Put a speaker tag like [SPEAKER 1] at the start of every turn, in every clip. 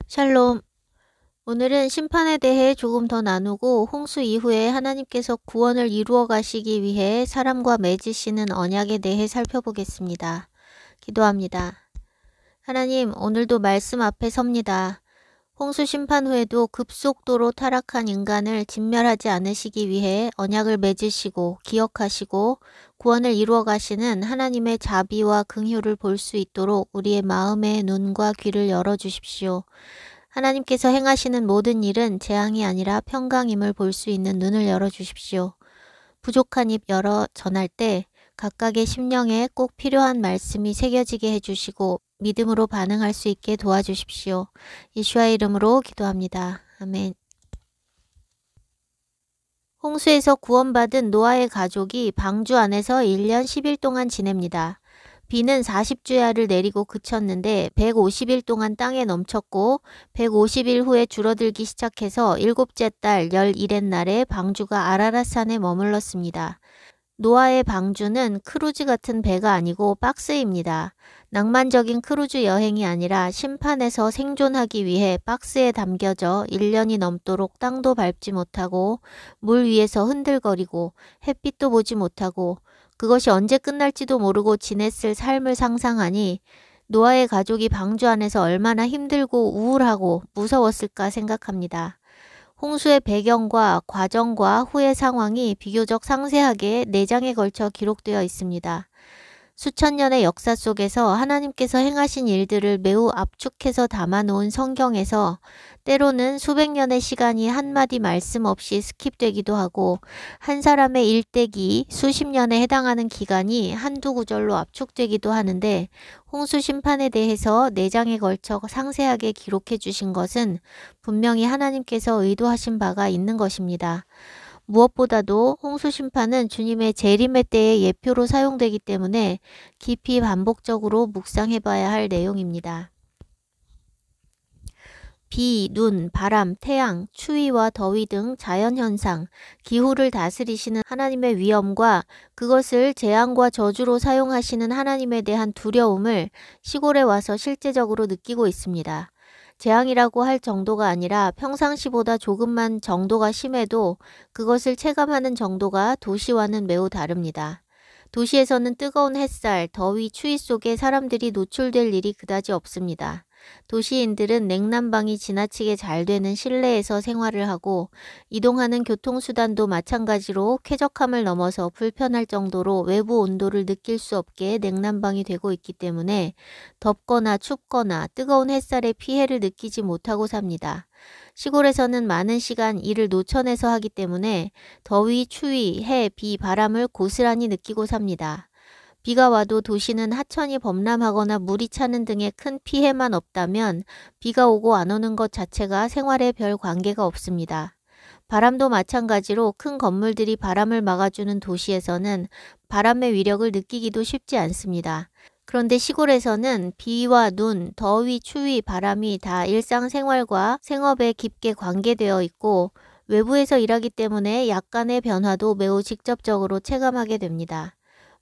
[SPEAKER 1] 샬롬. 오늘은 심판에 대해 조금 더 나누고 홍수 이후에 하나님께서 구원을 이루어 가시기 위해 사람과 맺으시는 언약에 대해 살펴보겠습니다. 기도합니다. 하나님, 오늘도 말씀 앞에 섭니다. 홍수 심판 후에도 급속도로 타락한 인간을 진멸하지 않으시기 위해 언약을 맺으시고 기억하시고 구원을 이루어 가시는 하나님의 자비와 긍휼을 볼 수 있도록 우리의 마음의 눈과 귀를 열어주십시오. 하나님께서 행하시는 모든 일은 재앙이 아니라 평강임을 볼 수 있는 눈을 열어주십시오. 부족한 입 열어 전할 때 각각의 심령에 꼭 필요한 말씀이 새겨지게 해주시고 믿음으로 반응할 수 있게 도와주십시오. 예수와의 이름으로 기도합니다. 아멘. 홍수에서 구원받은 노아의 가족이 방주 안에서 1년 10일 동안 지냅니다. 비는 40주야를 내리고 그쳤는데 150일 동안 땅에 넘쳤고 150일 후에 줄어들기 시작해서 일곱째 달 11의 날에 방주가 아라랏산에 머물렀습니다. 노아의 방주는 크루즈 같은 배가 아니고 박스입니다. 낭만적인 크루즈 여행이 아니라 심판에서 생존하기 위해 박스에 담겨져 1년이 넘도록 땅도 밟지 못하고 물 위에서 흔들거리고 햇빛도 보지 못하고 그것이 언제 끝날지도 모르고 지냈을 삶을 상상하니 노아의 가족이 방주 안에서 얼마나 힘들고 우울하고 무서웠을까 생각합니다. 홍수의 배경과 과정과 후의 상황이 비교적 상세하게 4장에 걸쳐 기록되어 있습니다. 수천 년의 역사 속에서 하나님께서 행하신 일들을 매우 압축해서 담아놓은 성경에서 때로는 수백 년의 시간이 한마디 말씀 없이 스킵되기도 하고 한 사람의 일대기 수십 년에 해당하는 기간이 한두 구절로 압축되기도 하는데 홍수 심판에 대해서 4장에 걸쳐 상세하게 기록해 주신 것은 분명히 하나님께서 의도하신 바가 있는 것입니다. 무엇보다도 홍수 심판은 주님의 재림의 때의 예표로 사용되기 때문에 깊이 반복적으로 묵상해봐야 할 내용입니다. 비, 눈, 바람, 태양, 추위와 더위 등 자연현상, 기후를 다스리시는 하나님의 위엄과 그것을 재앙과 저주로 사용하시는 하나님에 대한 두려움을 시골에 와서 실제적으로 느끼고 있습니다. 재앙이라고 할 정도가 아니라 평상시보다 조금만 정도가 심해도 그것을 체감하는 정도가 도시와는 매우 다릅니다. 도시에서는 뜨거운 햇살, 더위, 추위 속에 사람들이 노출될 일이 그다지 없습니다. 도시인들은 냉난방이 지나치게 잘 되는 실내에서 생활을 하고 이동하는 교통수단도 마찬가지로 쾌적함을 넘어서 불편할 정도로 외부 온도를 느낄 수 없게 냉난방이 되고 있기 때문에 덥거나 춥거나 뜨거운 햇살에 피해를 느끼지 못하고 삽니다. 시골에서는 많은 시간 일을 노천에서 하기 때문에 더위, 추위, 해, 비, 바람을 고스란히 느끼고 삽니다. 비가 와도 도시는 하천이 범람하거나 물이 차는 등의 큰 피해만 없다면 비가 오고 안 오는 것 자체가 생활에 별 관계가 없습니다. 바람도 마찬가지로 큰 건물들이 바람을 막아주는 도시에서는 바람의 위력을 느끼기도 쉽지 않습니다. 그런데 시골에서는 비와 눈, 더위, 추위, 바람이 다 일상생활과 생업에 깊게 관계되어 있고 외부에서 일하기 때문에 약간의 변화도 매우 직접적으로 체감하게 됩니다.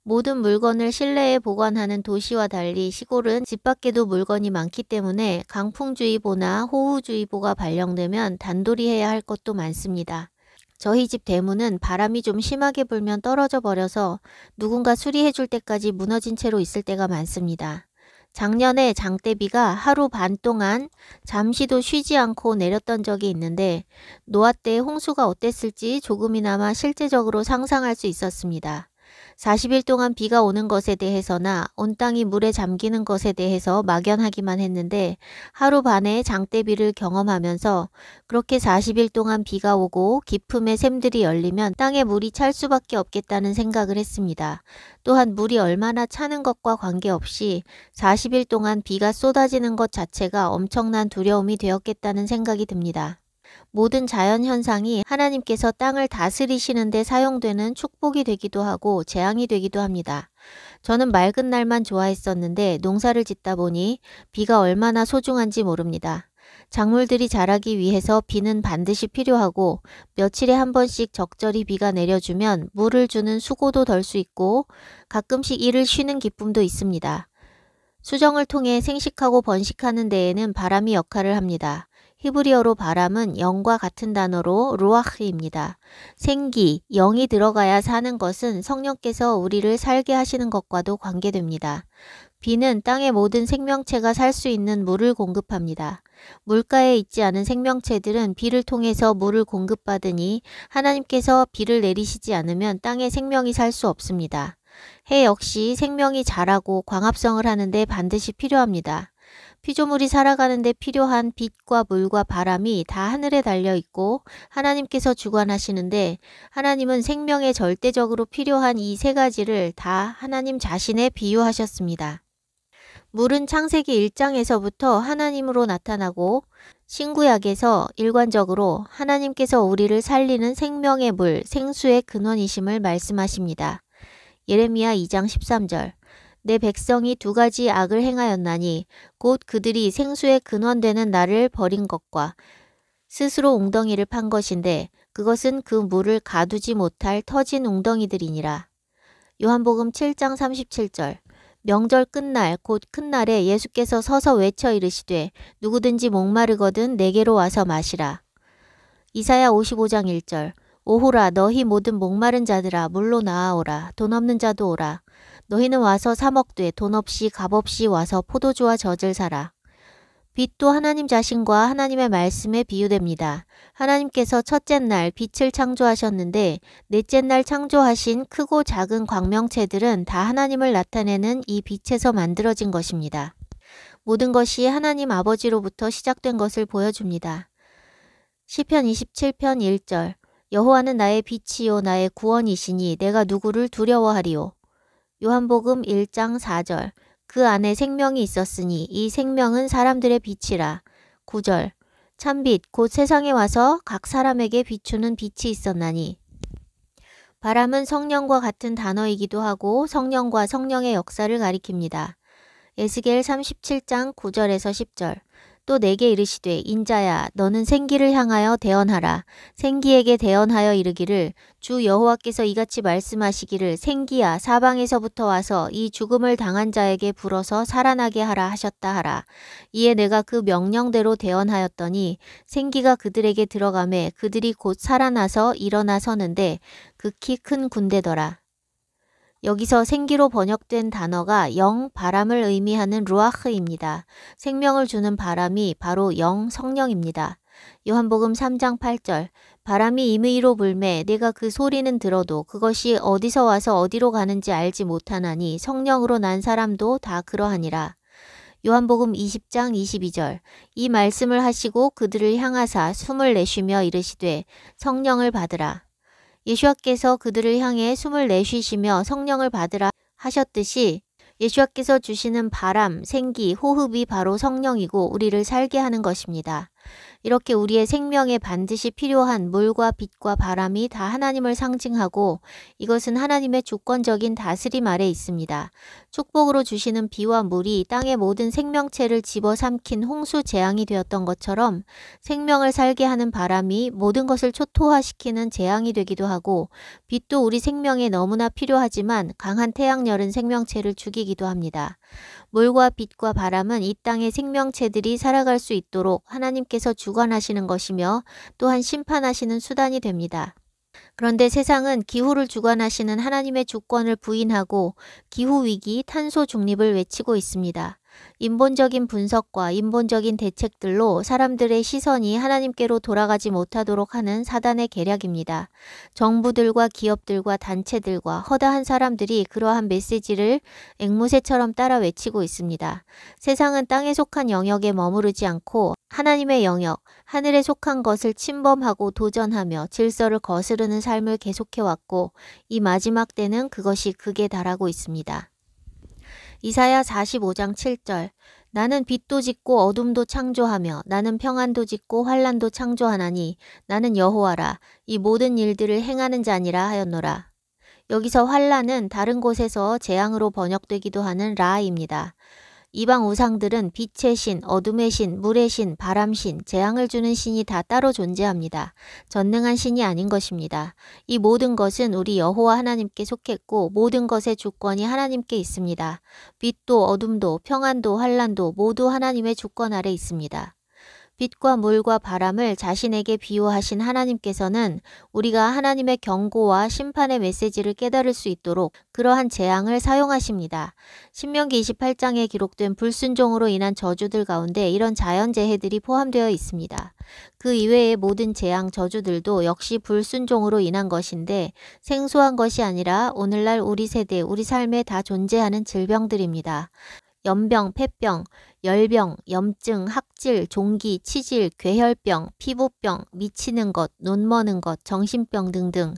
[SPEAKER 1] 모든 물건을 실내에 보관하는 도시와 달리 시골은 집 밖에도 물건이 많기 때문에 강풍주의보나 호우주의보가 발령되면 단돌이해야 할 것도 많습니다. 저희 집 대문은 바람이 좀 심하게 불면 떨어져 버려서 누군가 수리해 줄 때까지 무너진 채로 있을 때가 많습니다. 작년에 장대비가 하루 반 동안 잠시도 쉬지 않고 내렸던 적이 있는데 노아 때 홍수가 어땠을지 조금이나마 실제적으로 상상할 수 있었습니다. 40일 동안 비가 오는 것에 대해서나 온 땅이 물에 잠기는 것에 대해서 막연하기만 했는데 하루 반의 장대비를 경험하면서 그렇게 40일 동안 비가 오고 깊음의 샘들이 열리면 땅에 물이 찰 수밖에 없겠다는 생각을 했습니다. 또한 물이 얼마나 차는 것과 관계없이 40일 동안 비가 쏟아지는 것 자체가 엄청난 두려움이 되었겠다는 생각이 듭니다. 모든 자연현상이 하나님께서 땅을 다스리시는 데 사용되는 축복이 되기도 하고 재앙이 되기도 합니다. 저는 맑은 날만 좋아했었는데 농사를 짓다 보니 비가 얼마나 소중한지 모릅니다. 작물들이 자라기 위해서 비는 반드시 필요하고 며칠에 한 번씩 적절히 비가 내려주면 물을 주는 수고도 덜 수 있고 가끔씩 이를 쉬는 기쁨도 있습니다. 수정을 통해 생식하고 번식하는 데에는 바람이 역할을 합니다. 히브리어로 바람은 영과 같은 단어로 루아흐입니다. 생기, 영이 들어가야 사는 것은 성령께서 우리를 살게 하시는 것과도 관계됩니다. 비는 땅의 모든 생명체가 살 수 있는 물을 공급합니다. 물가에 있지 않은 생명체들은 비를 통해서 물을 공급받으니 하나님께서 비를 내리시지 않으면 땅에 생명이 살 수 없습니다. 해 역시 생명이 자라고 광합성을 하는데 반드시 필요합니다. 피조물이 살아가는데 필요한 빛과 물과 바람이 다 하늘에 달려 있고 하나님께서 주관하시는데 하나님은 생명에 절대적으로 필요한 이 세 가지를 다 하나님 자신에 비유하셨습니다. 물은 창세기 1장에서부터 하나님으로 나타나고 신구약에서 일관적으로 하나님께서 우리를 살리는 생명의 물, 생수의 근원이심을 말씀하십니다. 예레미야 2장 13절 내 백성이 두 가지 악을 행하였나니 곧 그들이 생수의 근원되는 나를 버린 것과 스스로 웅덩이를 판 것인데 그것은 그 물을 가두지 못할 터진 웅덩이들이니라. 요한복음 7장 37절 명절 끝날 곧 큰 날에 예수께서 서서 외쳐 이르시되 누구든지 목마르거든 내게로 와서 마시라. 이사야 55장 1절 오호라 너희 모든 목마른 자들아 물로 나아오라 돈 없는 자도 오라. 너희는 와서 사 먹되 돈 없이 값 없이 와서 포도주와 젖을 사라. 빛도 하나님 자신과 하나님의 말씀에 비유됩니다. 하나님께서 첫째 날 빛을 창조하셨는데 넷째 날 창조하신 크고 작은 광명체들은 다 하나님을 나타내는 이 빛에서 만들어진 것입니다. 모든 것이 하나님 아버지로부터 시작된 것을 보여줍니다. 시편 27편 1절 여호와는 나의 빛이요 나의 구원이시니 내가 누구를 두려워하리요. 요한복음 1장 4절 그 안에 생명이 있었으니 이 생명은 사람들의 빛이라. 9절 참빛 곧 세상에 와서 각 사람에게 비추는 빛이 있었나니. 바람은 성령과 같은 단어이기도 하고 성령과 성령의 역사를 가리킵니다. 에스겔 37장 9절에서 10절 또 내게 이르시되 인자야 너는 생기를 향하여 대언하라. 생기에게 대언하여 이르기를 주 여호와께서 이같이 말씀하시기를 생기야 사방에서부터 와서 이 죽음을 당한 자에게 불어서 살아나게 하라 하셨다 하라. 이에 내가 그 명령대로 대언하였더니 생기가 그들에게 들어가매 그들이 곧 살아나서 일어나 서는데 극히 큰 군대더라. 여기서 생기로 번역된 단어가 영, 바람을 의미하는 루아흐입니다. 생명을 주는 바람이 바로 영, 성령입니다. 요한복음 3장 8절 바람이 임의로 불매 내가 그 소리는 들어도 그것이 어디서 와서 어디로 가는지 알지 못하나니 성령으로 난 사람도 다 그러하니라. 요한복음 20장 22절 이 말씀을 하시고 그들을 향하사 숨을 내쉬며 이르시되 성령을 받으라. 예수와께서 그들을 향해 숨을 내쉬시며 성령을 받으라 하셨듯이 예수와께서 주시는 바람, 생기, 호흡이 바로 성령이고 우리를 살게 하는 것입니다. 이렇게 우리의 생명에 반드시 필요한 물과 빛과 바람이 다 하나님을 상징하고 이것은 하나님의 주권적인 다스림 아래 있습니다. 축복으로 주시는 비와 물이 땅의 모든 생명체를 집어삼킨 홍수 재앙이 되었던 것처럼 생명을 살게 하는 바람이 모든 것을 초토화시키는 재앙이 되기도 하고 빛도 우리 생명에 너무나 필요하지만 강한 태양열은 생명체를 죽이기도 합니다. 물과 빛과 바람은 이 땅의 생명체들이 살아갈 수 있도록 하나님께서 주관하시는 것이며 또한 심판하시는 수단이 됩니다. 그런데 세상은 기후를 주관하시는 하나님의 주권을 부인하고 기후위기, 탄소 중립을 외치고 있습니다. 인본적인 분석과 인본적인 대책들로 사람들의 시선이 하나님께로 돌아가지 못하도록 하는 사단의 계략입니다. 정부들과 기업들과 단체들과 허다한 사람들이 그러한 메시지를 앵무새처럼 따라 외치고 있습니다. 세상은 땅에 속한 영역에 머무르지 않고 하나님의 영역, 하늘에 속한 것을 침범하고 도전하며 질서를 거스르는 삶을 계속해왔고 이 마지막 때는 그것이 극에 달하고 있습니다. 이사야 45장 7절 나는 빛도 짓고 어둠도 창조하며 나는 평안도 짓고 환난도 창조하나니 나는 여호와라 이 모든 일들을 행하는 자니라 하였노라. 여기서 환난은 다른 곳에서 재앙으로 번역되기도 하는 라입니다. 이방 우상들은 빛의 신, 어둠의 신, 물의 신, 바람 신, 재앙을 주는 신이 다 따로 존재합니다. 전능한 신이 아닌 것입니다. 이 모든 것은 우리 여호와 하나님께 속했고 모든 것의 주권이 하나님께 있습니다. 빛도 어둠도 평안도 환란도 모두 하나님의 주권 아래 있습니다. 빛과 물과 바람을 자신에게 비유하신 하나님께서는 우리가 하나님의 경고와 심판의 메시지를 깨달을 수 있도록 그러한 재앙을 사용하십니다. 신명기 28장에 기록된 불순종으로 인한 저주들 가운데 이런 자연재해들이 포함되어 있습니다. 그 이외의 모든 재앙 저주들도 역시 불순종으로 인한 것인데 생소한 것이 아니라 오늘날 우리 세대, 우리 삶에 다 존재하는 질병들입니다. 연병, 폐병, 열병, 염증, 학질, 종기, 치질, 괴혈병, 피부병, 미치는 것, 눈 머는 것, 정신병 등등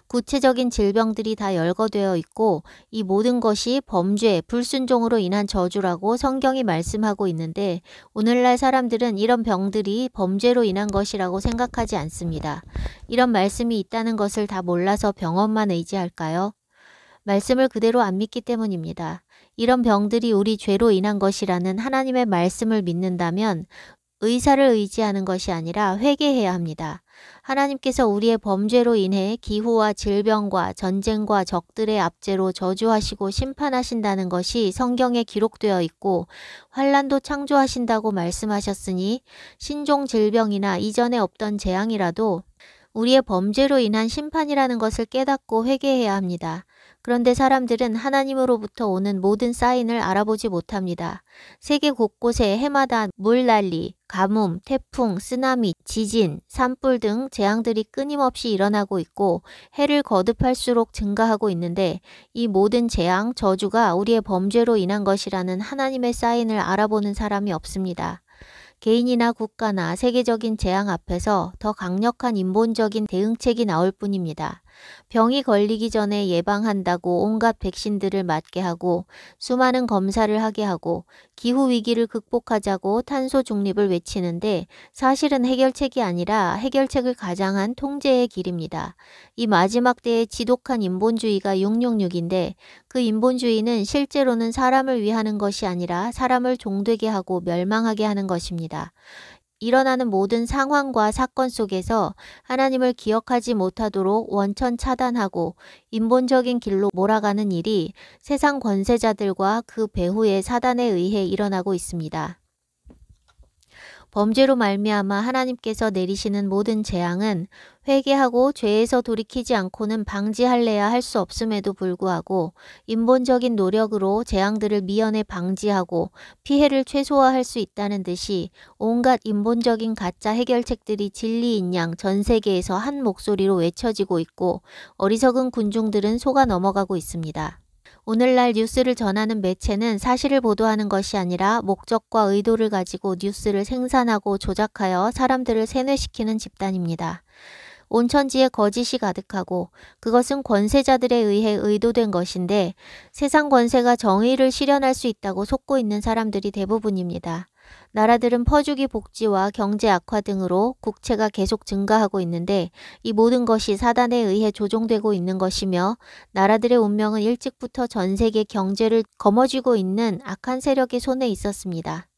[SPEAKER 1] 구체적인 질병들이 다 열거되어 있고 이 모든 것이 범죄, 불순종으로 인한 저주라고 성경이 말씀하고 있는데 오늘날 사람들은 이런 병들이 범죄로 인한 것이라고 생각하지 않습니다. 이런 말씀이 있다는 것을 다 몰라서 병원만 의지할까요? 말씀을 그대로 안 믿기 때문입니다. 이런 병들이 우리 죄로 인한 것이라는 하나님의 말씀을 믿는다면 의사를 의지하는 것이 아니라 회개해야 합니다. 하나님께서 우리의 범죄로 인해 기후와 질병과 전쟁과 적들의 압제로 저주하시고 심판하신다는 것이 성경에 기록되어 있고 환란도 창조하신다고 말씀하셨으니 신종 질병이나 이전에 없던 재앙이라도 우리의 범죄로 인한 심판이라는 것을 깨닫고 회개해야 합니다. 그런데 사람들은 하나님으로부터 오는 모든 사인을 알아보지 못합니다. 세계 곳곳에 해마다 물난리, 가뭄, 태풍, 쓰나미, 지진, 산불 등 재앙들이 끊임없이 일어나고 있고 해를 거듭할수록 증가하고 있는데 이 모든 재앙, 저주가 우리의 범죄로 인한 것이라는 하나님의 사인을 알아보는 사람이 없습니다. 개인이나 국가나 세계적인 재앙 앞에서 더 강력한 인본적인 대응책이 나올 뿐입니다. 병이 걸리기 전에 예방한다고 온갖 백신들을 맞게 하고 수많은 검사를 하게 하고 기후위기를 극복하자고 탄소 중립을 외치는데 사실은 해결책이 아니라 해결책을 가장한 통제의 길입니다. 이 마지막 때의 지독한 인본주의가 666인데 그 인본주의는 실제로는 사람을 위하는 것이 아니라 사람을 종되게 하고 멸망하게 하는 것입니다. 일어나는 모든 상황과 사건 속에서 하나님을 기억하지 못하도록 원천 차단하고 인본적인 길로 몰아가는 일이 세상 권세자들과 그 배후의 사단에 의해 일어나고 있습니다. 범죄로 말미암아 하나님께서 내리시는 모든 재앙은 회개하고 죄에서 돌이키지 않고는 방지할래야 할 수 없음에도 불구하고 인본적인 노력으로 재앙들을 미연에 방지하고 피해를 최소화할 수 있다는 듯이 온갖 인본적인 가짜 해결책들이 진리인 양 전 세계에서 한 목소리로 외쳐지고 있고 어리석은 군중들은 속아 넘어가고 있습니다. 오늘날 뉴스를 전하는 매체는 사실을 보도하는 것이 아니라 목적과 의도를 가지고 뉴스를 생산하고 조작하여 사람들을 세뇌시키는 집단입니다. 온천지에 거짓이 가득하고 그것은 권세자들에 의해 의도된 것인데 세상 권세가 정의를 실현할 수 있다고 속고 있는 사람들이 대부분입니다. 나라들은 퍼주기 복지와 경제 악화 등으로 국채가 계속 증가하고 있는데 이 모든 것이 사단에 의해 조종되고 있는 것이며 나라들의 운명은 일찍부터 전 세계 경제를 거머쥐고 있는 악한 세력의 손에 있었습니다.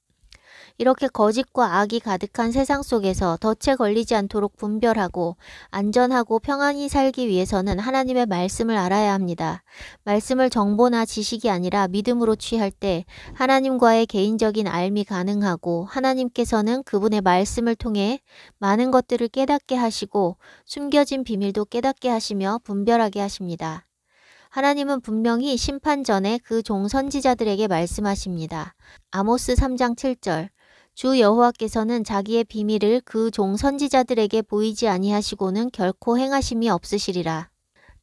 [SPEAKER 1] 이렇게 거짓과 악이 가득한 세상 속에서 덫에 걸리지 않도록 분별하고 안전하고 평안히 살기 위해서는 하나님의 말씀을 알아야 합니다. 말씀을 정보나 지식이 아니라 믿음으로 취할 때 하나님과의 개인적인 알미 가능하고 하나님께서는 그분의 말씀을 통해 많은 것들을 깨닫게 하시고 숨겨진 비밀도 깨닫게 하시며 분별하게 하십니다. 하나님은 분명히 심판 전에 그 종 선지자들에게 말씀하십니다. 아모스 3장 7절 주 여호와께서는 자기의 비밀을 그 종 선지자들에게 보이지 아니하시고는 결코 행하심이 없으시리라.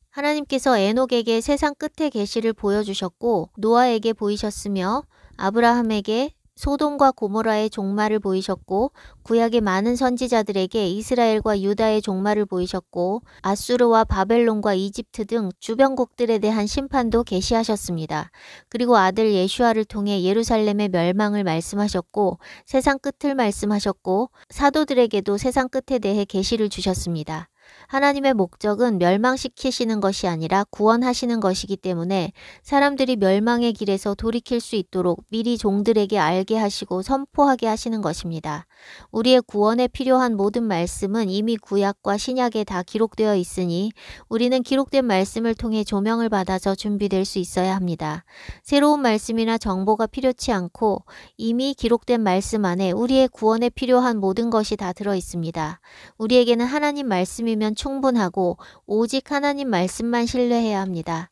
[SPEAKER 1] 하나님께서 에녹에게 세상 끝의 계시를 보여주셨고 노아에게 보이셨으며 아브라함에게 소돔과 고모라의 종말을 보이셨고 구약의 많은 선지자들에게 이스라엘과 유다의 종말을 보이셨고 아수르와 바벨론과 이집트 등 주변국들에 대한 심판도 계시하셨습니다. 그리고 아들 예슈아를 통해 예루살렘의 멸망을 말씀하셨고 세상 끝을 말씀하셨고 사도들에게도 세상 끝에 대해 계시를 주셨습니다. 하나님의 목적은 멸망시키시는 것이 아니라 구원하시는 것이기 때문에 사람들이 멸망의 길에서 돌이킬 수 있도록 미리 종들에게 알게 하시고 선포하게 하시는 것입니다. 우리의 구원에 필요한 모든 말씀은 이미 구약과 신약에 다 기록되어 있으니 우리는 기록된 말씀을 통해 조명을 받아서 준비될 수 있어야 합니다. 새로운 말씀이나 정보가 필요치 않고 이미 기록된 말씀 안에 우리의 구원에 필요한 모든 것이 다 들어 있습니다. 우리에게는 하나님 말씀이면 충분하고 오직 하나님 말씀만 신뢰해야 합니다.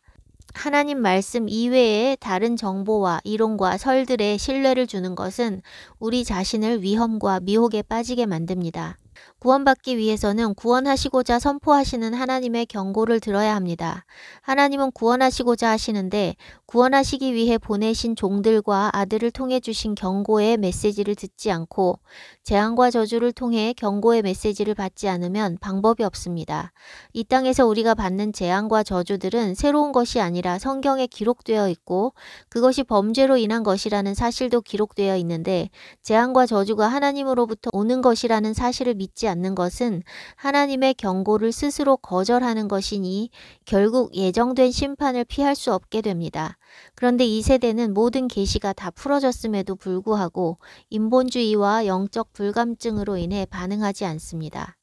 [SPEAKER 1] 하나님 말씀 이외의 다른 정보와 이론과 설들에 신뢰를 주는 것은 우리 자신을 위험과 미혹에 빠지게 만듭니다. 구원받기 위해서는 구원하시고자 선포하시는 하나님의 경고를 들어야 합니다. 하나님은 구원하시고자 하시는데 구원하시기 위해 보내신 종들과 아들을 통해 주신 경고의 메시지를 듣지 않고 재앙과 저주를 통해 경고의 메시지를 받지 않으면 방법이 없습니다. 이 땅에서 우리가 받는 재앙과 저주들은 새로운 것이 아니라 성경에 기록되어 있고 그것이 범죄로 인한 것이라는 사실도 기록되어 있는데 재앙과 저주가 하나님으로부터 오는 것이라는 사실을 믿지 않는 것은 하나님의 경고를 스스로 거절하는 것이니 결국 예정된 심판을 피할 수 없게 됩니다. 그런데 이 세대는 모든 계시가 다 풀어졌음에도 불구하고 인본주의와 영적 불감증으로 인해 반응하지 않습니다.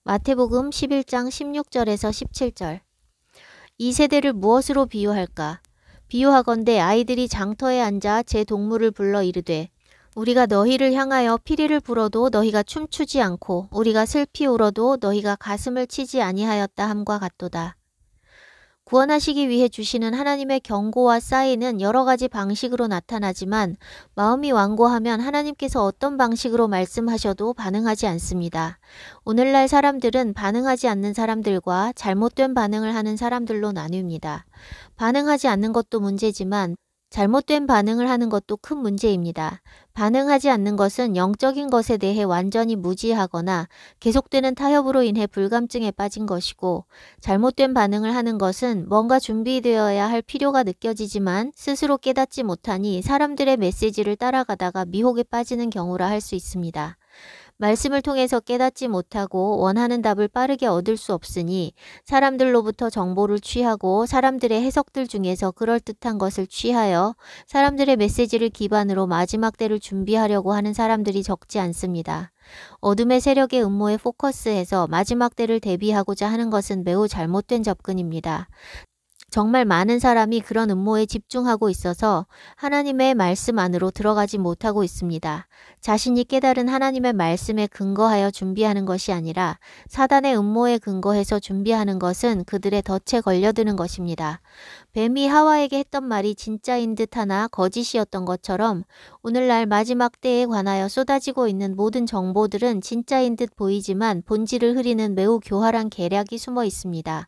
[SPEAKER 1] 마태복음 11장 16절에서 17절. 이 세대를 무엇으로 비유할까? 비유하건대 아이들이 장터에 앉아 제 동물을 불러 이르되 우리가 너희를 향하여 피리를 불어도 너희가 춤추지 않고 우리가 슬피 울어도 너희가 가슴을 치지 아니하였다 함과 같도다. 구원하시기 위해 주시는 하나님의 경고와 사인은 여러 가지 방식으로 나타나지만 마음이 완고하면 하나님께서 어떤 방식으로 말씀하셔도 반응하지 않습니다. 오늘날 사람들은 반응하지 않는 사람들과 잘못된 반응을 하는 사람들로 나뉩니다. 반응하지 않는 것도 문제지만 잘못된 반응을 하는 것도 큰 문제입니다. 반응하지 않는 것은 영적인 것에 대해 완전히 무지하거나 계속되는 타협으로 인해 불감증에 빠진 것이고 잘못된 반응을 하는 것은 뭔가 준비되어야 할 필요가 느껴지지만 스스로 깨닫지 못하니 사람들의 메시지를 따라가다가 미혹에 빠지는 경우라 할 수 있습니다. 말씀을 통해서 깨닫지 못하고 원하는 답을 빠르게 얻을 수 없으니 사람들로부터 정보를 취하고 사람들의 해석들 중에서 그럴듯한 것을 취하여 사람들의 메시지를 기반으로 마지막 때를 준비하려고 하는 사람들이 적지 않습니다. 어둠의 세력의 음모에 포커스해서 마지막 때를 대비하고자 하는 것은 매우 잘못된 접근입니다. 정말 많은 사람이 그런 음모에 집중하고 있어서 하나님의 말씀 안으로 들어가지 못하고 있습니다. 자신이 깨달은 하나님의 말씀에 근거하여 준비하는 것이 아니라 사단의 음모에 근거해서 준비하는 것은 그들의 덫에 걸려드는 것입니다. 뱀이 하와에게 했던 말이 진짜인 듯 하나 거짓이었던 것처럼 오늘날 마지막 때에 관하여 쏟아지고 있는 모든 정보들은 진짜인 듯 보이지만 본질을 흐리는 매우 교활한 계략이 숨어 있습니다.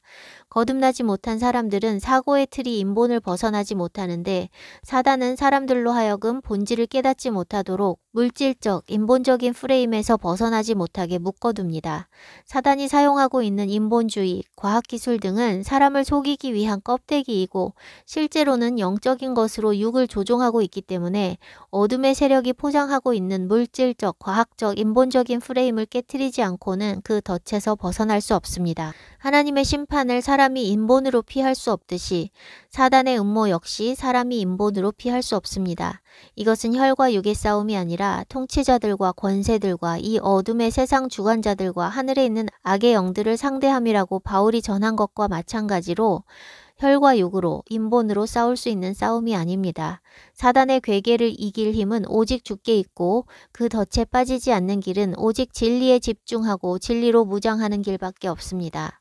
[SPEAKER 1] 거듭나지 못한 사람들은 사고의 틀이 인본을 벗어나지 못하는데 사단은 사람들로 하여금 본질을 깨닫지 못하도록 물질적, 인본적인 프레임에서 벗어나지 못하게 묶어둡니다. 사단이 사용하고 있는 인본주의, 과학기술 등은 사람을 속이기 위한 껍데기이고 실제로는 영적인 것으로 육을 조종하고 있기 때문에 어둠의 세력이 포장하고 있는 물질적, 과학적, 인본적인 프레임을 깨트리지 않고는 그 덫에서 벗어날 수 없습니다. 하나님의 심판을 사람이 인본으로 피할 수 없듯이 사단의 음모 역시 사람이 인본으로 피할 수 없습니다. 이것은 혈과 육의 싸움이 아니라 통치자들과 권세들과 이 어둠의 세상 주관자들과 하늘에 있는 악의 영들을 상대함이라고 바울이 전한 것과 마찬가지로 혈과 육으로 인본으로 싸울 수 있는 싸움이 아닙니다. 사단의 괴계를 이길 힘은 오직 주께 있고 그 덫에 빠지지 않는 길은 오직 진리에 집중하고 진리로 무장하는 길밖에 없습니다.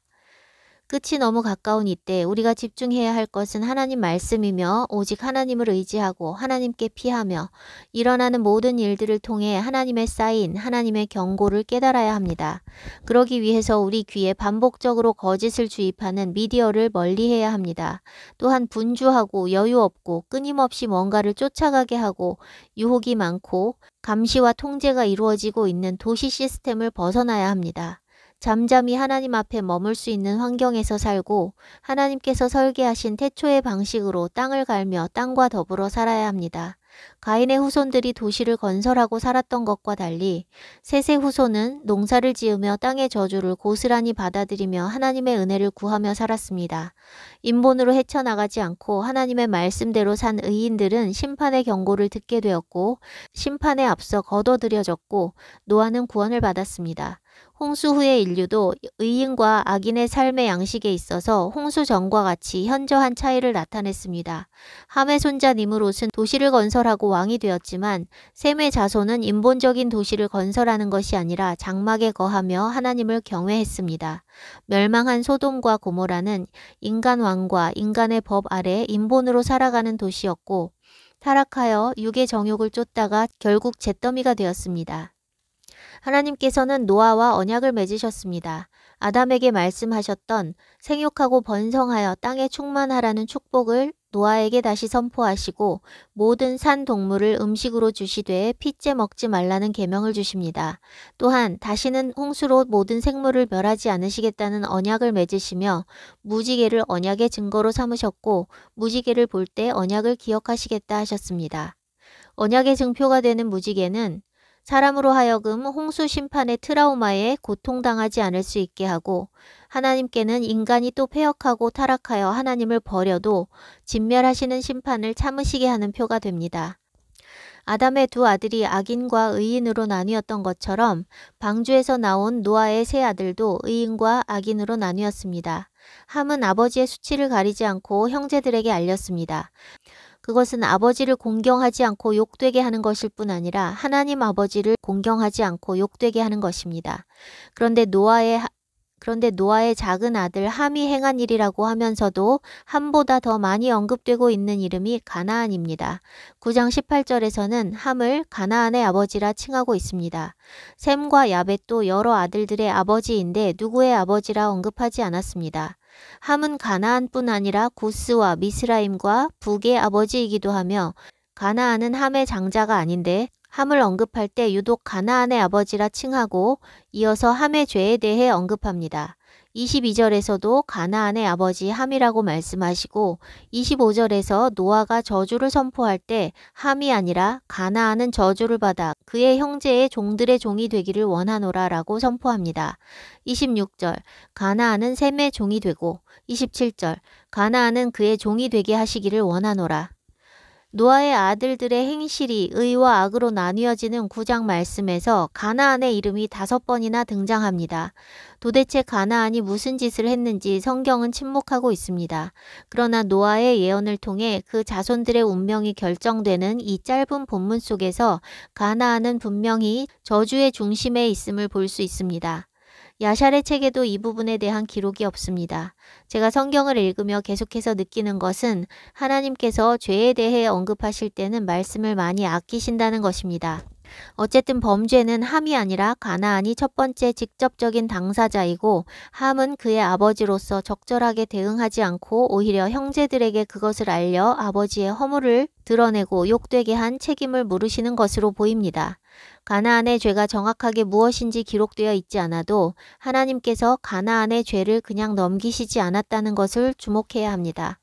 [SPEAKER 1] 끝이 너무 가까운 이때 우리가 집중해야 할 것은 하나님 말씀이며 오직 하나님을 의지하고 하나님께 피하며 일어나는 모든 일들을 통해 하나님의 사인, 하나님의 경고를 깨달아야 합니다. 그러기 위해서 우리 귀에 반복적으로 거짓을 주입하는 미디어를 멀리해야 합니다. 또한 분주하고 여유 없고 끊임없이 뭔가를 쫓아가게 하고 유혹이 많고 감시와 통제가 이루어지고 있는 도시 시스템을 벗어나야 합니다. 잠잠히 하나님 앞에 머물 수 있는 환경에서 살고 하나님께서 설계하신 태초의 방식으로 땅을 갈며 땅과 더불어 살아야 합니다. 가인의 후손들이 도시를 건설하고 살았던 것과 달리 셋의 후손은 농사를 지으며 땅의 저주를 고스란히 받아들이며 하나님의 은혜를 구하며 살았습니다. 인본으로 헤쳐나가지 않고 하나님의 말씀대로 산 의인들은 심판의 경고를 듣게 되었고 심판에 앞서 거둬들여졌고 노아는 구원을 받았습니다. 홍수 후의 인류도 의인과 악인의 삶의 양식에 있어서 홍수 전과 같이 현저한 차이를 나타냈습니다. 함의 손자 니므롯은 도시를 건설하고 왕이 되었지만 셈의 자손은 인본적인 도시를 건설하는 것이 아니라 장막에 거하며 하나님을 경외했습니다. 멸망한 소돔과 고모라는 인간 왕과 인간의 법 아래 인본으로 살아가는 도시였고 타락하여 육의 정욕을 쫓다가 결국 잿더미가 되었습니다. 하나님께서는 노아와 언약을 맺으셨습니다. 아담에게 말씀하셨던 생육하고 번성하여 땅에 충만하라는 축복을 노아에게 다시 선포하시고 모든 산 동물을 음식으로 주시되 핏째 먹지 말라는 계명을 주십니다. 또한 다시는 홍수로 모든 생물을 멸하지 않으시겠다는 언약을 맺으시며 무지개를 언약의 증거로 삼으셨고 무지개를 볼 때 언약을 기억하시겠다 하셨습니다. 언약의 증표가 되는 무지개는 사람으로 하여금 홍수 심판의 트라우마에 고통당하지 않을 수 있게 하고 하나님께는 인간이 또 패역하고 타락하여 하나님을 버려도 진멸하시는 심판을 참으시게 하는 표가 됩니다. 아담의 두 아들이 악인과 의인으로 나뉘었던 것처럼 방주에서 나온 노아의 세 아들도 의인과 악인으로 나뉘었습니다. 함은 아버지의 수치를 가리지 않고 형제들에게 알렸습니다. 그것은 아버지를 공경하지 않고 욕되게 하는 것일 뿐 아니라 하나님 아버지를 공경하지 않고 욕되게 하는 것입니다. 그런데 노아의 작은 아들 함이 행한 일이라고 하면서도 함보다 더 많이 언급되고 있는 이름이 가나안입니다. 9장 18절에서는 함을 가나안의 아버지라 칭하고 있습니다. 셈과 야벳도 여러 아들들의 아버지인데 누구의 아버지라 언급하지 않았습니다. 함은 가나안뿐 아니라 구스와 미스라임과 북의 아버지이기도 하며 가나안은 함의 장자가 아닌데 함을 언급할 때 유독 가나안의 아버지라 칭하고 이어서 함의 죄에 대해 언급합니다. 22절에서도 가나안의 아버지 함이라고 말씀하시고 25절에서 노아가 저주를 선포할 때 함이 아니라 가나안은 저주를 받아 그의 형제의 종들의 종이 되기를 원하노라 라고 선포합니다. 26절 가나안은 셈의 종이 되고 27절 가나안은 그의 종이 되게 하시기를 원하노라. 노아의 아들들의 행실이 의와 악으로 나뉘어지는 9장 말씀에서 가나안의 이름이 5번이나 등장합니다. 도대체 가나안이 무슨 짓을 했는지 성경은 침묵하고 있습니다. 그러나 노아의 예언을 통해 그 자손들의 운명이 결정되는 이 짧은 본문 속에서 가나안은 분명히 저주의 중심에 있음을 볼 수 있습니다. 야샬의 책에도 이 부분에 대한 기록이 없습니다. 제가 성경을 읽으며 계속해서 느끼는 것은 하나님께서 죄에 대해 언급하실 때는 말씀을 많이 아끼신다는 것입니다. 어쨌든 범죄는 함이 아니라 가나안이 첫 번째 직접적인 당사자이고 함은 그의 아버지로서 적절하게 대응하지 않고 오히려 형제들에게 그것을 알려 아버지의 허물을 드러내고 욕되게 한 책임을 물으시는 것으로 보입니다. 가나안의 죄가 정확하게 무엇인지 기록되어 있지 않아도 하나님께서 가나안의 죄를 그냥 넘기시지 않았다는 것을 주목해야 합니다.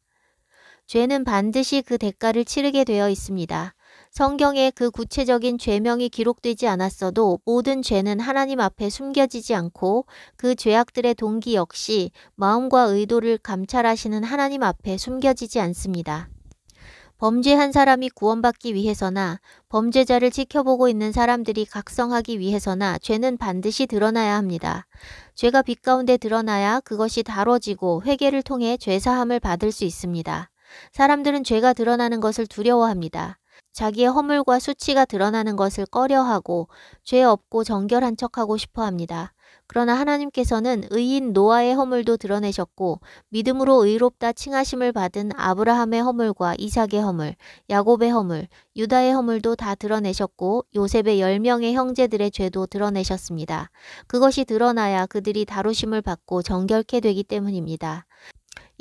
[SPEAKER 1] 죄는 반드시 그 대가를 치르게 되어 있습니다. 성경에 그 구체적인 죄명이 기록되지 않았어도 모든 죄는 하나님 앞에 숨겨지지 않고 그 죄악들의 동기 역시 마음과 의도를 감찰하시는 하나님 앞에 숨겨지지 않습니다. 범죄한 사람이 구원받기 위해서나 범죄자를 지켜보고 있는 사람들이 각성하기 위해서나 죄는 반드시 드러나야 합니다. 죄가 빛 가운데 드러나야 그것이 다뤄지고 회개를 통해 죄사함을 받을 수 있습니다. 사람들은 죄가 드러나는 것을 두려워합니다. 자기의 허물과 수치가 드러나는 것을 꺼려하고 죄 없고 정결한 척하고 싶어 합니다. 그러나 하나님께서는 의인 노아의 허물도 드러내셨고 믿음으로 의롭다 칭하심을 받은 아브라함의 허물과 이삭의 허물, 야곱의 허물, 유다의 허물도 다 드러내셨고 요셉의 10명의 형제들의 죄도 드러내셨습니다. 그것이 드러나야 그들이 다루심을 받고 정결케 되기 때문입니다.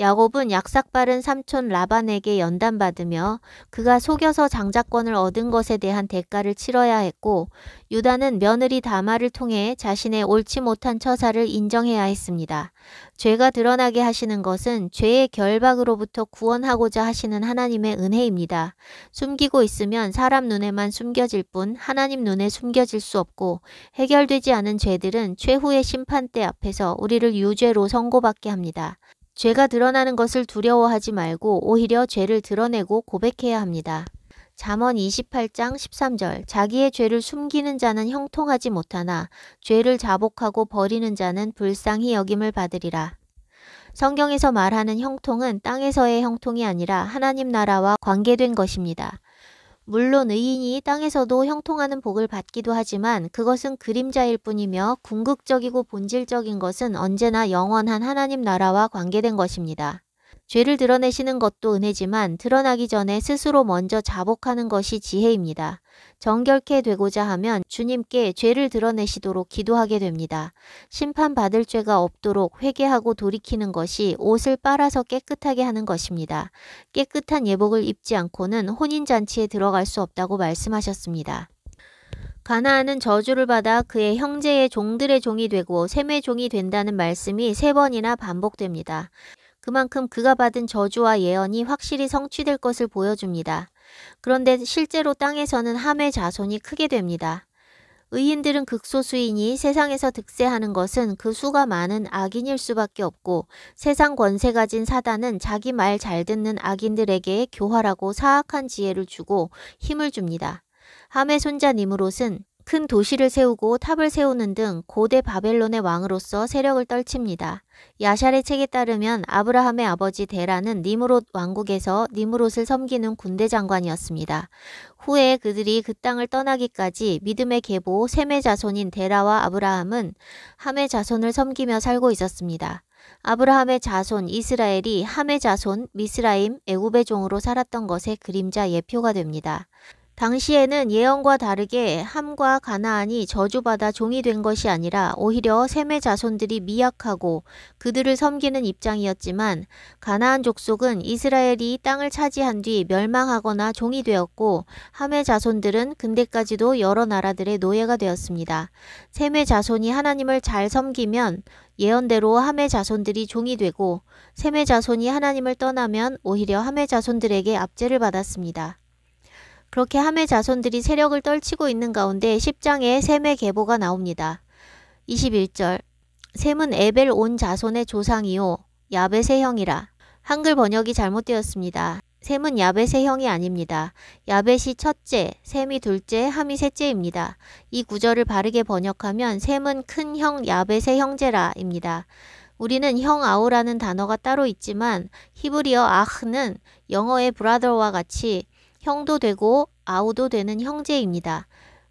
[SPEAKER 1] 야곱은 약삭빠른 삼촌 라반에게 연단받으며 그가 속여서 장자권을 얻은 것에 대한 대가를 치러야 했고, 유다는 며느리 다말을 통해 자신의 옳지 못한 처사를 인정해야 했습니다. 죄가 드러나게 하시는 것은 죄의 결박으로부터 구원하고자 하시는 하나님의 은혜입니다. 숨기고 있으면 사람 눈에만 숨겨질 뿐 하나님 눈에 숨겨질 수 없고, 해결되지 않은 죄들은 최후의 심판대 앞에서 우리를 유죄로 선고받게 합니다. 죄가 드러나는 것을 두려워하지 말고 오히려 죄를 드러내고 고백해야 합니다. 잠언 28장 13절 자기의 죄를 숨기는 자는 형통하지 못하나 죄를 자복하고 버리는 자는 불쌍히 여김을 받으리라. 성경에서 말하는 형통은 땅에서의 형통이 아니라 하나님 나라와 관계된 것입니다. 물론 의인이 땅에서도 형통하는 복을 받기도 하지만 그것은 그림자일 뿐이며 궁극적이고 본질적인 것은 언제나 영원한 하나님 나라와 관계된 것입니다. 죄를 드러내시는 것도 은혜지만 드러나기 전에 스스로 먼저 자복하는 것이 지혜입니다. 정결케 되고자 하면 주님께 죄를 드러내시도록 기도하게 됩니다. 심판받을 죄가 없도록 회개하고 돌이키는 것이 옷을 빨아서 깨끗하게 하는 것입니다. 깨끗한 예복을 입지 않고는 혼인잔치에 들어갈 수 없다고 말씀하셨습니다. 가나안은 저주를 받아 그의 형제의 종들의 종이 되고 셈의 종이 된다는 말씀이 3번이나 반복됩니다. 그만큼 그가 받은 저주와 예언이 확실히 성취될 것을 보여줍니다. 그런데 실제로 땅에서는 함의 자손이 크게 됩니다. 의인들은 극소수이니 세상에서 득세하는 것은 그 수가 많은 악인일 수밖에 없고, 세상 권세 가진 사단은 자기 말 잘 듣는 악인들에게 교활하고 사악한 지혜를 주고 힘을 줍니다. 함의 손자 니므롯은 큰 도시를 세우고 탑을 세우는 등 고대 바벨론의 왕으로서 세력을 떨칩니다. 야샬의 책에 따르면 아브라함의 아버지 데라는 니므롯 왕국에서 니므롯을 섬기는 군대 장관이었습니다. 후에 그들이 그 땅을 떠나기까지 믿음의 계보 셈의 자손인 데라와 아브라함은 함의 자손을 섬기며 살고 있었습니다. 아브라함의 자손 이스라엘이 함의 자손 미스라임 애굽의 종으로 살았던 것의 그림자 예표가 됩니다. 당시에는 예언과 다르게 함과 가나안이 저주받아 종이 된 것이 아니라 오히려 셈의 자손들이 미약하고 그들을 섬기는 입장이었지만, 가나안 족속은 이스라엘이 땅을 차지한 뒤 멸망하거나 종이 되었고, 함의 자손들은 근대까지도 여러 나라들의 노예가 되었습니다. 셈의 자손이 하나님을 잘 섬기면 예언대로 함의 자손들이 종이 되고, 셈의 자손이 하나님을 떠나면 오히려 함의 자손들에게 압제를 받았습니다. 그렇게 함의 자손들이 세력을 떨치고 있는 가운데 10장에 셈의 계보가 나옵니다. 21절 셈은 에벨 온 자손의 조상이요 야벳의 형이라. 한글 번역이 잘못되었습니다. 셈은 야벳의 형이 아닙니다. 야벳이 첫째, 셈이 둘째, 함이 셋째입니다. 이 구절을 바르게 번역하면 셈은 큰 형 야벳의 형제라입니다. 우리는 형 아우라는 단어가 따로 있지만 히브리어 아흐는 영어의 brother와 같이 형도 되고 아우도 되는 형제입니다.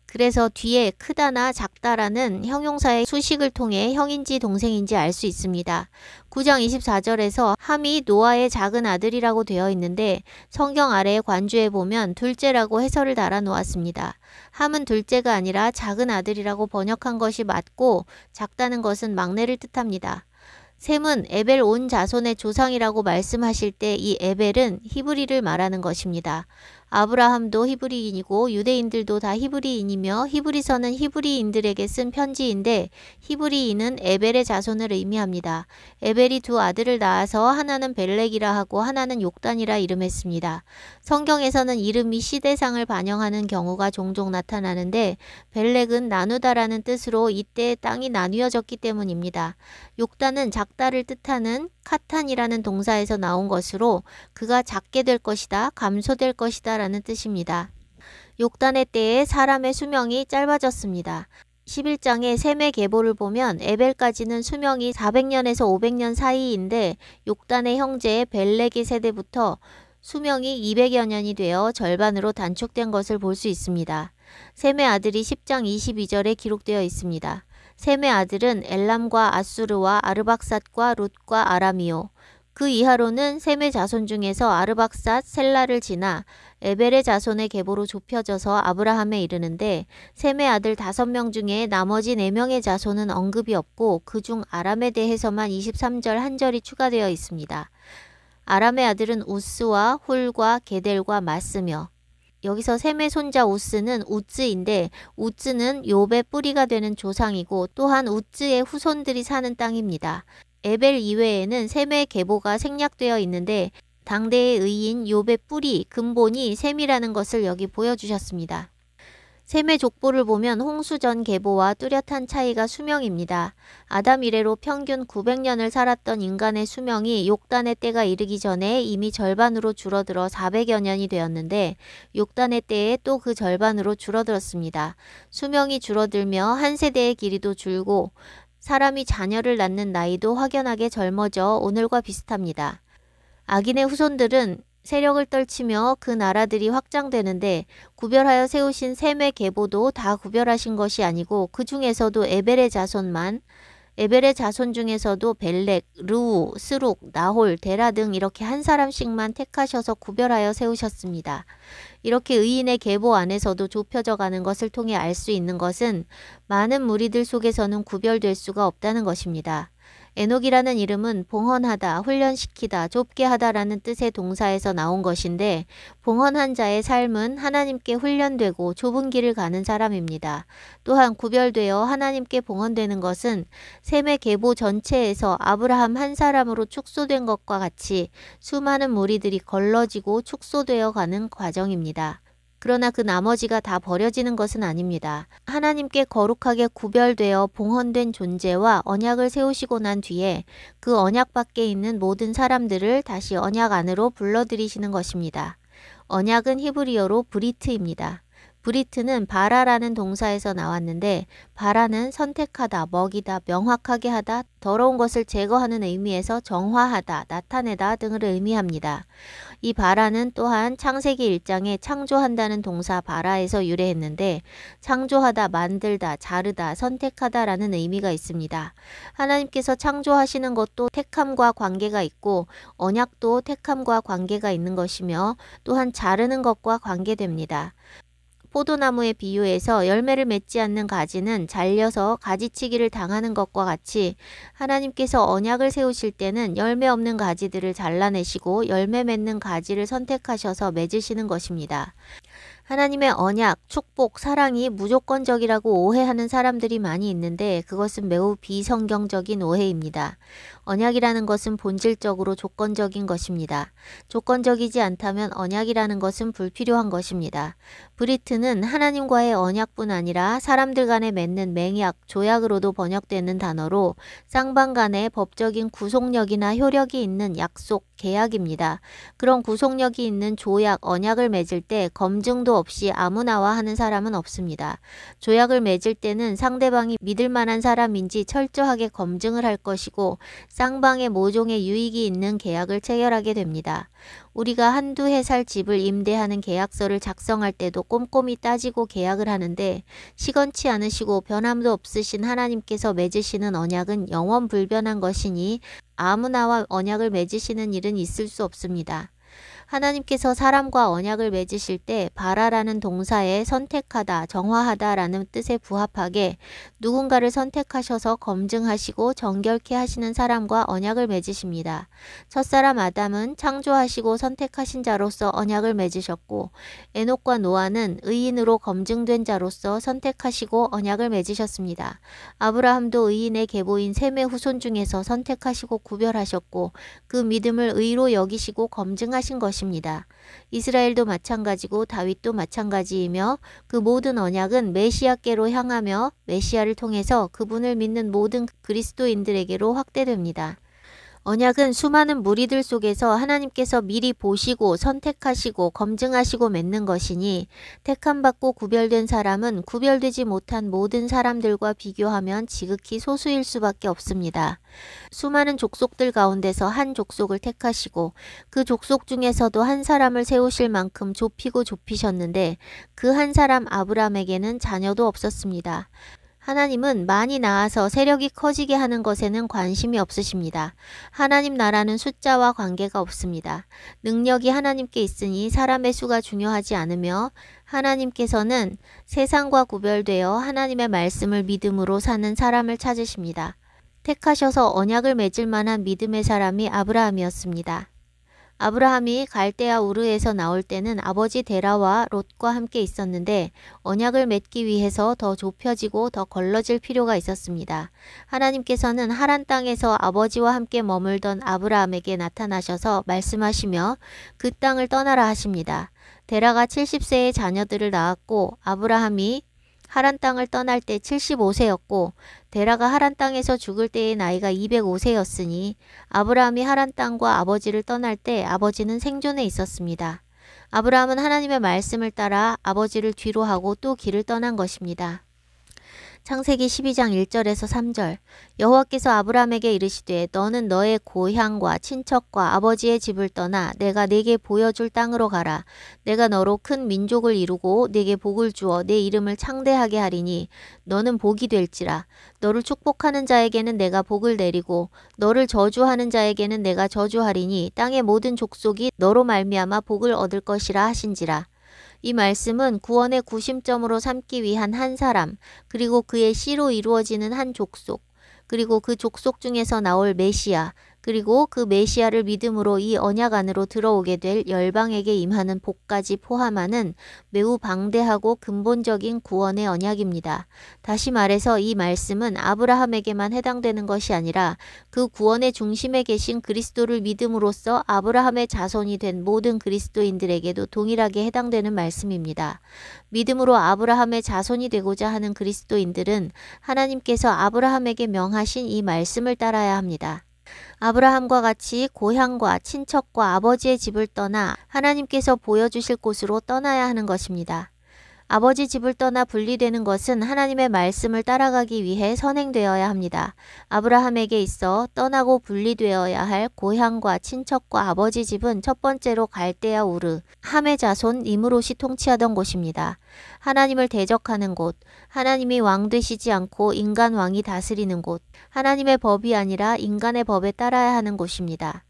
[SPEAKER 1] 그래서 뒤에 크다나 작다라는 형용사의 수식을 통해 형인지 동생인지 알 수 있습니다. 9장 24절에서 함이 노아의 작은 아들이라고 되어 있는데 성경 아래에 관주에 보면 둘째라고 해설을 달아 놓았습니다. 함은 둘째가 아니라 작은 아들이라고 번역한 것이 맞고, 작다는 것은 막내를 뜻합니다. 셈은 에벨 온 자손의 조상이라고 말씀하실 때 이 에벨은 히브리를 말하는 것입니다. 아브라함도 히브리인이고 유대인들도 다 히브리인이며 히브리서는 히브리인들에게 쓴 편지인데 히브리인은 에벨의 자손을 의미합니다. 에벨이 두 아들을 낳아서 하나는 벨렉이라 하고 하나는 욕단이라 이름했습니다. 성경에서는 이름이 시대상을 반영하는 경우가 종종 나타나는데 벨렉은 나누다라는 뜻으로 이때 땅이 나뉘어졌기 때문입니다. 욕단은 작다를 뜻하는 카탄이라는 동사에서 나온 것으로 그가 작게 될 것이다, 감소될 것이다 라는 뜻입니다. 욕단의 때에 사람의 수명이 짧아졌습니다. 11장의 셈의 계보를 보면 에벨까지는 수명이 400년에서 500년 사이인데 욕단의 형제 벨렉의 세대부터 수명이 200여 년이 되어 절반으로 단축된 것을 볼 수 있습니다. 셈의 아들이 10장 22절에 기록되어 있습니다. 셈의 아들은 엘람과 아수르와 아르박삿과 룻과 아람이요. 그 이하로는 셈의 자손 중에서 아르박삿, 셀라를 지나 에벨의 자손의 계보로 좁혀져서 아브라함에 이르는데 셈의 아들 5명 중에 나머지 4명의 자손은 언급이 없고 그중 아람에 대해서만 23절 한 절이 추가되어 있습니다. 아람의 아들은 우스와 훌과 게델과 마스며, 여기서 셈의 손자 우스는 우즈인데 우즈는 욥의 뿌리가 되는 조상이고 또한 우즈의 후손들이 사는 땅입니다. 에벨 이외에는 셈의 계보가 생략되어 있는데 당대의 의인 욥의 뿌리, 근본이 셈이라는 것을 여기 보여주셨습니다. 셈의 족보를 보면 홍수 전 계보와 뚜렷한 차이가 수명입니다. 아담 이래로 평균 900년을 살았던 인간의 수명이 욕단의 때가 이르기 전에 이미 절반으로 줄어들어 400여 년이 되었는데 욕단의 때에 또 그 절반으로 줄어들었습니다. 수명이 줄어들며 한 세대의 길이도 줄고 사람이 자녀를 낳는 나이도 확연하게 젊어져 오늘과 비슷합니다. 악인의 후손들은 세력을 떨치며 그 나라들이 확장되는데 구별하여 세우신 셈의 계보도 다 구별하신 것이 아니고 그 중에서도 에벨의 자손만, 에벨의 자손 중에서도 벨렉, 르우, 스룩, 나홀, 데라 등 이렇게 한 사람씩만 택하셔서 구별하여 세우셨습니다. 이렇게 의인의 계보 안에서도 좁혀져 가는 것을 통해 알 수 있는 것은 많은 무리들 속에서는 구별될 수가 없다는 것입니다. 에녹이라는 이름은 봉헌하다, 훈련시키다, 좁게 하다라는 뜻의 동사에서 나온 것인데 봉헌한 자의 삶은 하나님께 훈련되고 좁은 길을 가는 사람입니다. 또한 구별되어 하나님께 봉헌되는 것은 셈의 계보 전체에서 아브라함 한 사람으로 축소된 것과 같이 수많은 무리들이 걸러지고 축소되어 가는 과정입니다. 그러나 그 나머지가 다 버려지는 것은 아닙니다. 하나님께 거룩하게 구별되어 봉헌된 존재와 언약을 세우시고 난 뒤에 그 언약 밖에 있는 모든 사람들을 다시 언약 안으로 불러들이시는 것입니다. 언약은 히브리어로 브리트입니다. 브리트는 바라라는 동사에서 나왔는데 바라는 선택하다, 먹이다, 명확하게 하다, 더러운 것을 제거하는 의미에서 정화하다, 나타내다 등을 의미합니다. 이 바라는 또한 창세기 1장에 창조한다는 동사 바라에서 유래했는데 창조하다, 만들다, 자르다, 선택하다 라는 의미가 있습니다. 하나님께서 창조하시는 것도 택함과 관계가 있고 언약도 택함과 관계가 있는 것이며 또한 자르는 것과 관계됩니다. 포도나무의 비유에서 열매를 맺지 않는 가지는 잘려서 가지치기를 당하는 것과 같이 하나님께서 언약을 세우실 때는 열매 없는 가지들을 잘라내시고 열매 맺는 가지를 선택하셔서 맺으시는 것입니다. 하나님의 언약, 축복, 사랑이 무조건적이라고 오해하는 사람들이 많이 있는데 그것은 매우 비성경적인 오해입니다. 언약이라는 것은 본질적으로 조건적인 것입니다. 조건적이지 않다면 언약이라는 것은 불필요한 것입니다. 브리트는 하나님과의 언약뿐 아니라 사람들 간에 맺는 맹약, 조약으로도 번역되는 단어로 쌍방 간의 법적인 구속력이나 효력이 있는 약속, 계약입니다. 그런 구속력이 있는 조약, 언약을 맺을 때 검증도 없이 아무나와 하는 사람은 없습니다. 조약을 맺을 때는 상대방이 믿을 만한 사람인지 철저하게 검증을 할 것이고 쌍방의 모종의 유익이 있는 계약을 체결하게 됩니다. 우리가 한두 해 살 집을 임대하는 계약서를 작성할 때도 꼼꼼히 따지고 계약을 하는데 시건치 않으시고 변함도 없으신 하나님께서 맺으시는 언약은 영원불변한 것이니 아무나와 언약을 맺으시는 일은 있을 수 없습니다. 하나님께서 사람과 언약을 맺으실 때 바라라는 동사에 선택하다, 정화하다 라는 뜻에 부합하게 누군가를 선택하셔서 검증하시고 정결케 하시는 사람과 언약을 맺으십니다. 첫사람 아담은 창조하시고 선택하신 자로서 언약을 맺으셨고 에녹과 노아는 의인으로 검증된 자로서 선택하시고 언약을 맺으셨습니다. 아브라함도 의인의 계보인 셈의 후손 중에서 선택하시고 구별하셨고 그 믿음을 의로 여기시고 검증하신 것입니다. 이스라엘도 마찬가지고 다윗도 마찬가지이며 그 모든 언약은 메시아께로 향하며 메시아를 통해서 그분을 믿는 모든 그리스도인들에게로 확대됩니다. 언약은 수많은 무리들 속에서 하나님께서 미리 보시고 선택하시고 검증하시고 맺는 것이니 택함받고 구별된 사람은 구별되지 못한 모든 사람들과 비교하면 지극히 소수일 수밖에 없습니다. 수많은 족속들 가운데서 한 족속을 택하시고 그 족속 중에서도 한 사람을 세우실 만큼 좁히고 좁히셨는데 그 한 사람 아브라함에게는 자녀도 없었습니다. 하나님은 많이 낳아서 세력이 커지게 하는 것에는 관심이 없으십니다. 하나님 나라는 숫자와 관계가 없습니다. 능력이 하나님께 있으니 사람의 수가 중요하지 않으며 하나님께서는 세상과 구별되어 하나님의 말씀을 믿음으로 사는 사람을 찾으십니다. 택하셔서 언약을 맺을 만한 믿음의 사람이 아브라함이었습니다. 아브라함이 갈대아 우르에서 나올 때는 아버지 데라와 롯과 함께 있었는데 언약을 맺기 위해서 더 좁혀지고 더 걸러질 필요가 있었습니다. 하나님께서는 하란 땅에서 아버지와 함께 머물던 아브라함에게 나타나셔서 말씀하시며 그 땅을 떠나라 하십니다. 데라가 70세의 자녀들을 낳았고 아브라함이 하란 땅을 떠날 때 75세였고 데라가 하란 땅에서 죽을 때의 나이가 205세였으니 아브라함이 하란 땅과 아버지를 떠날 때 아버지는 생존해 있었습니다. 아브라함은 하나님의 말씀을 따라 아버지를 뒤로 하고 또 길을 떠난 것입니다. 창세기 12장 1절에서 3절 여호와께서 아브라함에게 이르시되 너는 너의 고향과 친척과 아버지의 집을 떠나 내가 네게 보여줄 땅으로 가라. 내가 너로 큰 민족을 이루고 네게 복을 주어 네 이름을 창대하게 하리니 너는 복이 될지라. 너를 축복하는 자에게는 내가 복을 내리고 너를 저주하는 자에게는 내가 저주하리니 땅의 모든 족속이 너로 말미암아 복을 얻을 것이라 하신지라. 이 말씀은 구원의 구심점으로 삼기 위한 한 사람, 그리고 그의 씨로 이루어지는 한 족속, 그리고 그 족속 중에서 나올 메시아, 그리고 그 메시아를 믿음으로 이 언약 안으로 들어오게 될 열방에게 임하는 복까지 포함하는 매우 방대하고 근본적인 구원의 언약입니다. 다시 말해서 이 말씀은 아브라함에게만 해당되는 것이 아니라 그 구원의 중심에 계신 그리스도를 믿음으로써 아브라함의 자손이 된 모든 그리스도인들에게도 동일하게 해당되는 말씀입니다. 믿음으로 아브라함의 자손이 되고자 하는 그리스도인들은 하나님께서 아브라함에게 명하신 이 말씀을 따라야 합니다. 아브라함과 같이 고향과 친척과 아버지의 집을 떠나 하나님께서 보여주실 곳으로 떠나야 하는 것입니다. 아버지 집을 떠나 분리되는 것은 하나님의 말씀을 따라가기 위해 선행되어야 합니다. 아브라함에게 있어 떠나고 분리되어야 할 고향과 친척과 아버지 집은 첫 번째로 갈대아 우르, 함의 자손 니므롯이 통치하던 곳입니다. 하나님을 대적하는 곳, 하나님이 왕 되시지 않고 인간 왕이 다스리는 곳, 하나님의 법이 아니라 인간의 법에 따라야 하는 곳입니다.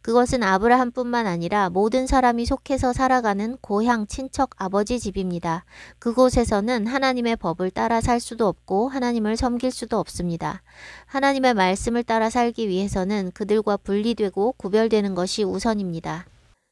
[SPEAKER 1] 그것은 아브라함뿐만 아니라 모든 사람이 속해서 살아가는 고향, 친척, 아버지 집입니다. 그곳에서는 하나님의 법을 따라 살 수도 없고 하나님을 섬길 수도 없습니다. 하나님의 말씀을 따라 살기 위해서는 그들과 분리되고 구별되는 것이 우선입니다.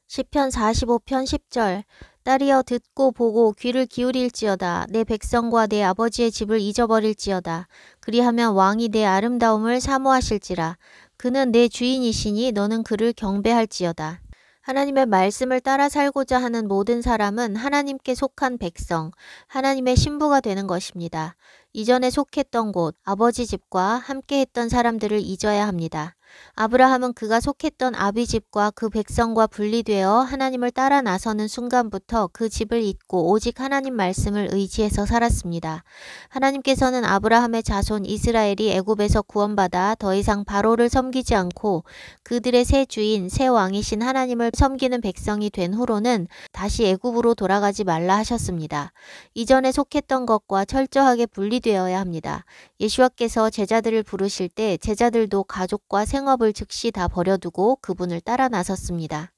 [SPEAKER 1] 시편 45편 10절 딸이여 듣고 보고 귀를 기울일지어다. 내 백성과 내 아버지의 집을 잊어버릴지어다. 그리하면 왕이 내 아름다움을 사모하실지라. 그는 내 주인이시니 너는 그를 경배할지어다. 하나님의 말씀을 따라 살고자 하는 모든 사람은 하나님께 속한 백성, 하나님의 신부가 되는 것입니다. 이전에 속했던 곳, 아버지 집과 함께 했던 사람들을 잊어야 합니다. 아브라함은 그가 속했던 아비 집과 그 백성과 분리되어 하나님을 따라 나서는 순간부터 그 집을 잊고 오직 하나님 말씀을 의지해서 살았습니다. 하나님께서는 아브라함의 자손 이스라엘이 애굽에서 구원받아 더 이상 바로를 섬기지 않고 그들의 새 주인, 새 왕이신 하나님을 섬기는 백성이 된 후로는 다시 애굽으로 돌아가지 말라 하셨습니다. 이전에 속했던 것과 철저하게 분리되어야 합니다. 예수와께서 제자들을 부르실 때 제자들도 가족과 생업을 즉시 다 버려두고 그분을 따라 나섰습니다.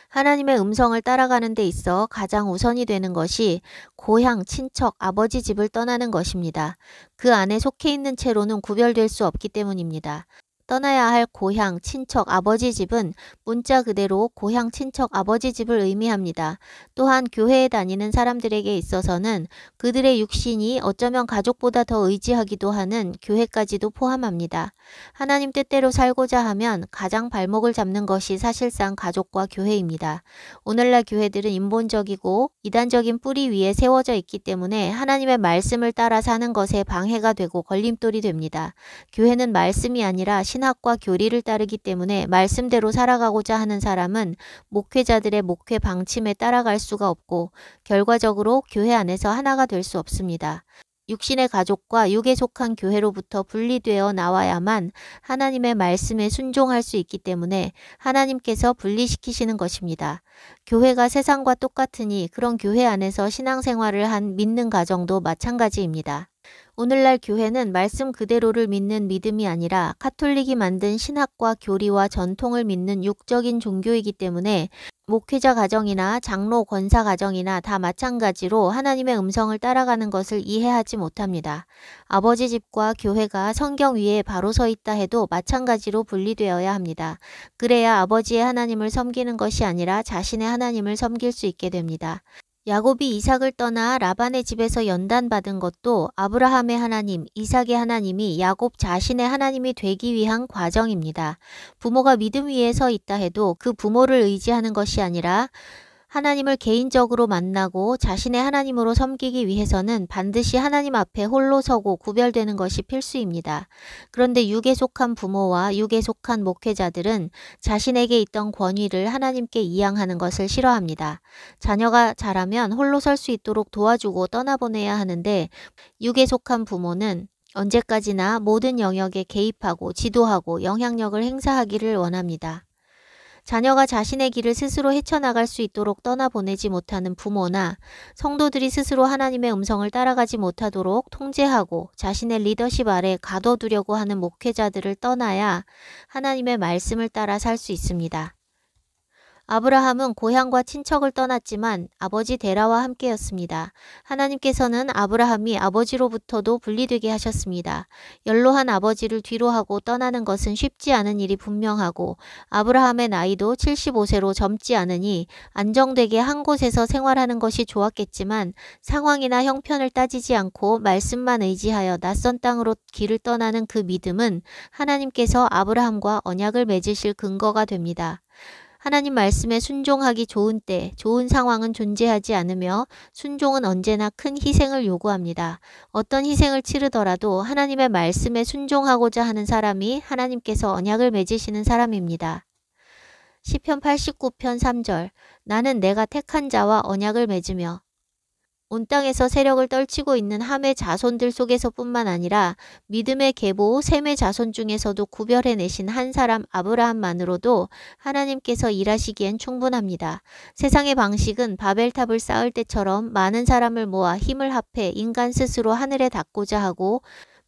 [SPEAKER 1] 하나님의 음성을 따라가는 데 있어 가장 우선이 되는 것이 고향, 친척, 아버지 집을 떠나는 것입니다. 그 안에 속해 있는 채로는 구별될 수 없기 때문입니다. 떠나야 할 고향, 친척, 아버지 집은 문자 그대로 고향, 친척, 아버지 집을 의미합니다. 또한 교회에 다니는 사람들에게 있어서는 그들의 육신이 어쩌면 가족보다 더 의지하기도 하는 교회까지도 포함합니다. 하나님 뜻대로 살고자 하면 가장 발목을 잡는 것이 사실상 가족과 교회입니다. 오늘날 교회들은 인본적이고 이단적인 뿌리 위에 세워져 있기 때문에 하나님의 말씀을 따라 사는 것에 방해가 되고 걸림돌이 됩니다. 교회는 말씀이 아니라 신학과 교리를 따르기 때문에 말씀대로 살아가고자 하는 사람은 목회자들의 목회 방침에 따라갈 수가 없고 결과적으로 교회 안에서 하나가 될 수 없습니다. 육신의 가족과 육에 속한 교회로부터 분리되어 나와야만 하나님의 말씀에 순종할 수 있기 때문에 하나님께서 분리시키시는 것입니다. 교회가 세상과 똑같으니 그런 교회 안에서 신앙생활을 한 믿는 가정도 마찬가지입니다. 오늘날 교회는 말씀 그대로를 믿는 믿음이 아니라 카톨릭이 만든 신학과 교리와 전통을 믿는 육적인 종교이기 때문에 목회자 가정이나 장로 권사 가정이나 다 마찬가지로 하나님의 음성을 따라가는 것을 이해하지 못합니다. 아버지 집과 교회가 성경 위에 바로 서 있다 해도 마찬가지로 분리되어야 합니다. 그래야 아버지의 하나님을 섬기는 것이 아니라 자신의 하나님을 섬길 수 있게 됩니다. 야곱이 이삭을 떠나 라반의 집에서 연단받은 것도 아브라함의 하나님, 이삭의 하나님이 야곱 자신의 하나님이 되기 위한 과정입니다. 부모가 믿음 위에 서 있다 해도 그 부모를 의지하는 것이 아니라 하나님을 개인적으로 만나고 자신의 하나님으로 섬기기 위해서는 반드시 하나님 앞에 홀로 서고 구별되는 것이 필수입니다. 그런데 육에 속한 부모와 육에 속한 목회자들은 자신에게 있던 권위를 하나님께 이양하는 것을 싫어합니다. 자녀가 자라면 홀로 설 수 있도록 도와주고 떠나보내야 하는데 육에 속한 부모는 언제까지나 모든 영역에 개입하고 지도하고 영향력을 행사하기를 원합니다. 자녀가 자신의 길을 스스로 헤쳐나갈 수 있도록 떠나보내지 못하는 부모나 성도들이 스스로 하나님의 음성을 따라가지 못하도록 통제하고 자신의 리더십 아래 가둬두려고 하는 목회자들을 떠나야 하나님의 말씀을 따라 살 수 있습니다. 아브라함은 고향과 친척을 떠났지만 아버지 데라와 함께였습니다. 하나님께서는 아브라함이 아버지로부터도 분리되게 하셨습니다. 연로한 아버지를 뒤로 하고 떠나는 것은 쉽지 않은 일이 분명하고 아브라함의 나이도 75세로 젊지 않으니 안정되게 한 곳에서 생활하는 것이 좋았겠지만 상황이나 형편을 따지지 않고 말씀만 의지하여 낯선 땅으로 길을 떠나는 그 믿음은 하나님께서 아브라함과 언약을 맺으실 근거가 됩니다. 하나님 말씀에 순종하기 좋은 때, 좋은 상황은 존재하지 않으며 순종은 언제나 큰 희생을 요구합니다. 어떤 희생을 치르더라도 하나님의 말씀에 순종하고자 하는 사람이 하나님께서 언약을 맺으시는 사람입니다. 시편 89편 3절 나는 내가 택한 자와 언약을 맺으며 온 땅에서 세력을 떨치고 있는 함의 자손들 속에서뿐만 아니라 믿음의 계보 셈의 자손 중에서도 구별해내신 한 사람 아브라함만으로도 하나님께서 일하시기엔 충분합니다. 세상의 방식은 바벨탑을 쌓을 때처럼 많은 사람을 모아 힘을 합해 인간 스스로 하늘에 닿고자 하고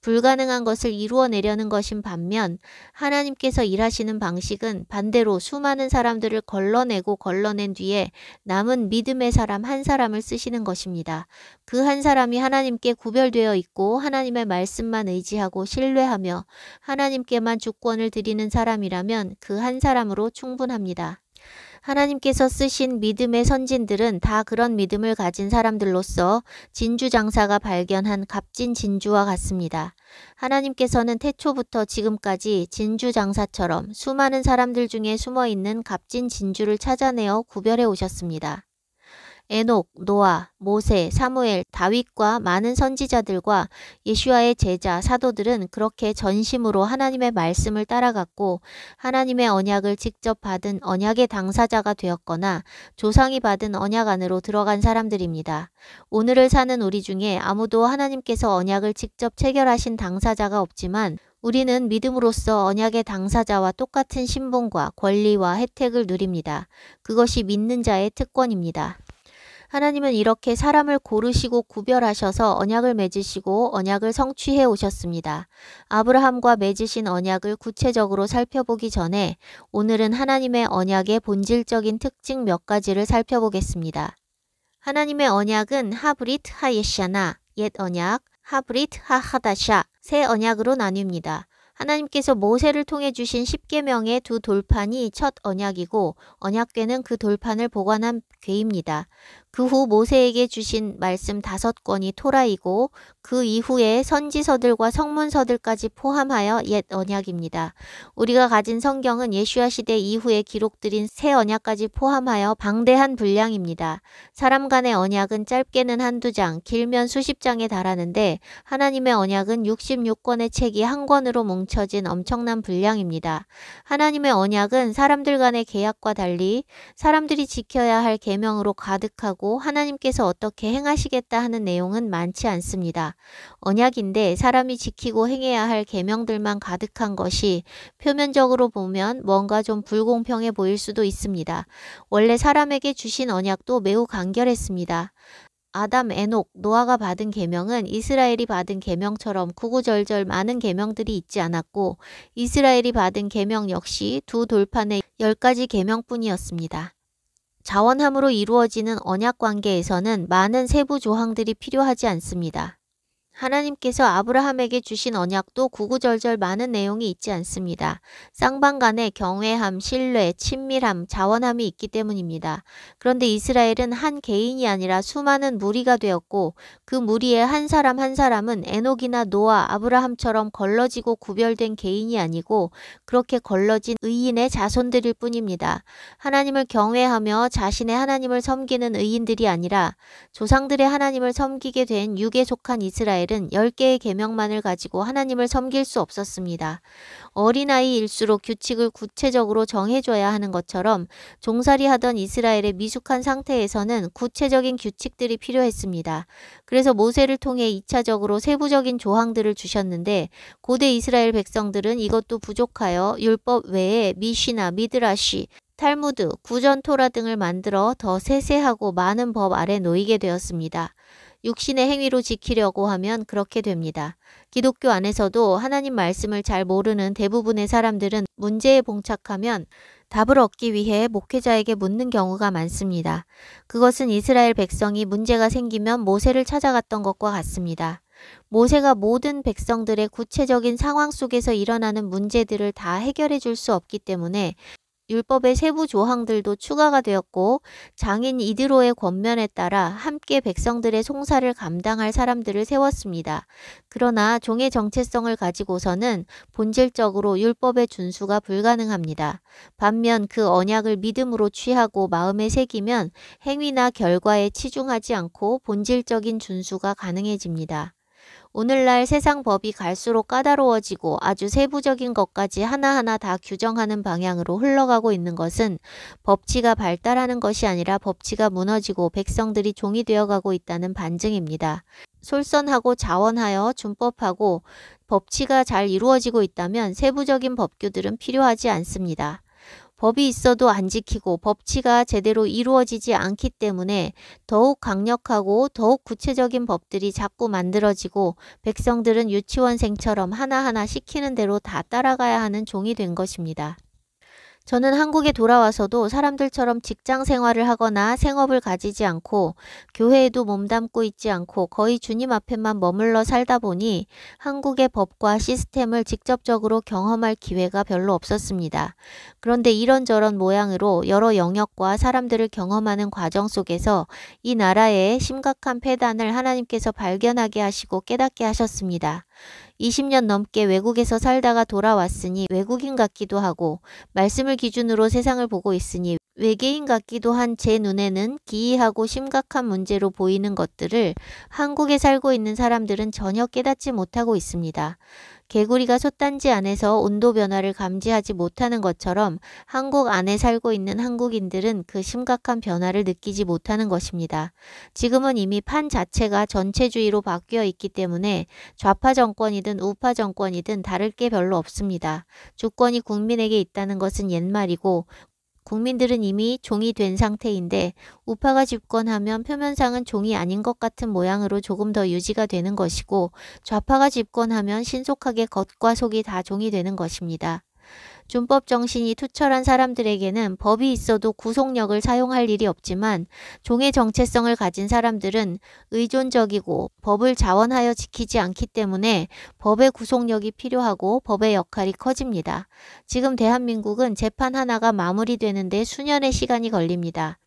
[SPEAKER 1] 불가능한 것을 이루어내려는 것인 반면 하나님께서 일하시는 방식은 반대로 수많은 사람들을 걸러낸 뒤에 남은 믿음의 사람 한 사람을 쓰시는 것입니다. 그 한 사람이 하나님께 구별되어 있고 하나님의 말씀만 의지하고 신뢰하며 하나님께만 주권을 드리는 사람이라면 그 한 사람으로 충분합니다. 하나님께서 쓰신 믿음의 선진들은 다 그런 믿음을 가진 사람들로서 진주장사가 발견한 값진 진주와 같습니다. 하나님께서는 태초부터 지금까지 진주장사처럼 수많은 사람들 중에 숨어있는 값진 진주를 찾아내어 구별해 오셨습니다. 에녹, 노아, 모세, 사무엘, 다윗과 많은 선지자들과 예수와의 제자, 사도들은 그렇게 전심으로 하나님의 말씀을 따라갔고 하나님의 언약을 직접 받은 언약의 당사자가 되었거나 조상이 받은 언약 안으로 들어간 사람들입니다. 오늘을 사는 우리 중에 아무도 하나님께서 언약을 직접 체결하신 당사자가 없지만 우리는 믿음으로써 언약의 당사자와 똑같은 신분과 권리와 혜택을 누립니다. 그것이 믿는 자의 특권입니다. 하나님은 이렇게 사람을 고르시고 구별하셔서 언약을 맺으시고 언약을 성취해 오셨습니다. 아브라함과 맺으신 언약을 구체적으로 살펴보기 전에 오늘은 하나님의 언약의 본질적인 특징 몇 가지를 살펴보겠습니다. 하나님의 언약은 하브릿 하예샤나, 옛 언약, 하브릿 하하다샤, 새 언약으로 나뉩니다. 하나님께서 모세를 통해 주신 10계명의 두 돌판이 첫 언약이고 언약궤는 그 돌판을 보관한 궤입니다. 그 후 모세에게 주신 말씀 5권이 토라이고 그 이후에 선지서들과 성문서들까지 포함하여 옛 언약입니다. 우리가 가진 성경은 예수와 시대 이후에 기록들인 새 언약까지 포함하여 방대한 분량입니다. 사람 간의 언약은 짧게는 한두 장, 길면 수십 장에 달하는데 하나님의 언약은 66권의 책이 한 권으로 뭉쳐진 엄청난 분량입니다. 하나님의 언약은 사람들 간의 계약과 달리 사람들이 지켜야 할 계명으로 가득하고 하나님께서 어떻게 행하시겠다 하는 내용은 많지 않습니다. 언약인데 사람이 지키고 행해야 할 계명들만 가득한 것이 표면적으로 보면 뭔가 좀 불공평해 보일 수도 있습니다. 원래 사람에게 주신 언약도 매우 간결했습니다. 아담, 에녹, 노아가 받은 계명은 이스라엘이 받은 계명처럼 구구절절 많은 계명들이 있지 않았고 이스라엘이 받은 계명 역시 두 돌판의 10가지 계명뿐이었습니다. 자원함으로 이루어지는 언약 관계에서는 많은 세부 조항들이 필요하지 않습니다. 하나님께서 아브라함에게 주신 언약도 구구절절 많은 내용이 있지 않습니다. 쌍방 간에 경외함, 신뢰, 친밀함, 자원함이 있기 때문입니다. 그런데 이스라엘은 한 개인이 아니라 수많은 무리가 되었고 그 무리의 한 사람 한 사람은 에녹이나 노아, 아브라함처럼 걸러지고 구별된 개인이 아니고 그렇게 걸러진 의인의 자손들일 뿐입니다. 하나님을 경외하며 자신의 하나님을 섬기는 의인들이 아니라 조상들의 하나님을 섬기게 된 육에 속한 이스라엘은 10개의 계명만을 가지고 하나님을 섬길 수 없었습니다. 어린아이일수록 규칙을 구체적으로 정해줘야 하는 것처럼 종살이하던 이스라엘의 미숙한 상태에서는 구체적인 규칙들이 필요했습니다. 그래서 모세를 통해 2차적으로 세부적인 조항들을 주셨는데 고대 이스라엘 백성들은 이것도 부족하여 율법 외에 미시나, 미드라시, 탈무드, 구전 토라 등을 만들어 더 세세하고 많은 법 아래 놓이게 되었습니다. 육신의 행위로 지키려고 하면 그렇게 됩니다. 기독교 안에서도 하나님 말씀을 잘 모르는 대부분의 사람들은 문제에 봉착하면 답을 얻기 위해 목회자에게 묻는 경우가 많습니다. 그것은 이스라엘 백성이 문제가 생기면 모세를 찾아갔던 것과 같습니다. 모세가 모든 백성들의 구체적인 상황 속에서 일어나는 문제들을 다 해결해 줄 수 없기 때문에 율법의 세부 조항들도 추가가 되었고 장인 이드로의 권면에 따라 함께 백성들의 송사를 감당할 사람들을 세웠습니다. 그러나 종의 정체성을 가지고서는 본질적으로 율법의 준수가 불가능합니다. 반면 그 언약을 믿음으로 취하고 마음에 새기면 행위나 결과에 치중하지 않고 본질적인 준수가 가능해집니다. 오늘날 세상 법이 갈수록 까다로워지고 아주 세부적인 것까지 하나하나 다 규정하는 방향으로 흘러가고 있는 것은 법치가 발달하는 것이 아니라 법치가 무너지고 백성들이 종이 되어가고 있다는 반증입니다. 솔선하고 자원하여 준법하고 법치가 잘 이루어지고 있다면 세부적인 법규들은 필요하지 않습니다. 법이 있어도 안 지키고 법치가 제대로 이루어지지 않기 때문에 더욱 강력하고 더욱 구체적인 법들이 자꾸 만들어지고 백성들은 유치원생처럼 하나하나 시키는 대로 다 따라가야 하는 종이 된 것입니다. 저는 한국에 돌아와서도 사람들처럼 직장 생활을 하거나 생업을 가지지 않고 교회에도 몸담고 있지 않고 거의 주님 앞에만 머물러 살다 보니 한국의 법과 시스템을 직접적으로 경험할 기회가 별로 없었습니다. 그런데 이런저런 모양으로 여러 영역과 사람들을 경험하는 과정 속에서 이 나라의 심각한 폐단을 하나님께서 발견하게 하시고 깨닫게 하셨습니다. 20년 넘게 외국에서 살다가 돌아왔으니 외국인 같기도 하고 말씀을 기준으로 세상을 보고 있으니 외계인 같기도 한 제 눈에는 기이하고 심각한 문제로 보이는 것들을 한국에 살고 있는 사람들은 전혀 깨닫지 못하고 있습니다. 개구리가 솥단지 안에서 온도 변화를 감지하지 못하는 것처럼 한국 안에 살고 있는 한국인들은 그 심각한 변화를 느끼지 못하는 것입니다. 지금은 이미 판 자체가 전체주의로 바뀌어 있기 때문에 좌파 정권이든 우파 정권이든 다를 게 별로 없습니다. 주권이 국민에게 있다는 것은 옛말이고 국민들은 이미 종이 된 상태인데 우파가 집권하면 표면상은 종이 아닌 것 같은 모양으로 조금 더 유지가 되는 것이고 좌파가 집권하면 신속하게 겉과 속이 다 종이 되는 것입니다. 준법 정신이 투철한 사람들에게는 법이 있어도 구속력을 사용할 일이 없지만 종의 정체성을 가진 사람들은 의존적이고 법을 자원하여 지키지 않기 때문에 법의 구속력이 필요하고 법의 역할이 커집니다. 지금 대한민국은 재판 하나가 마무리되는데 수년의 시간이 걸립니다.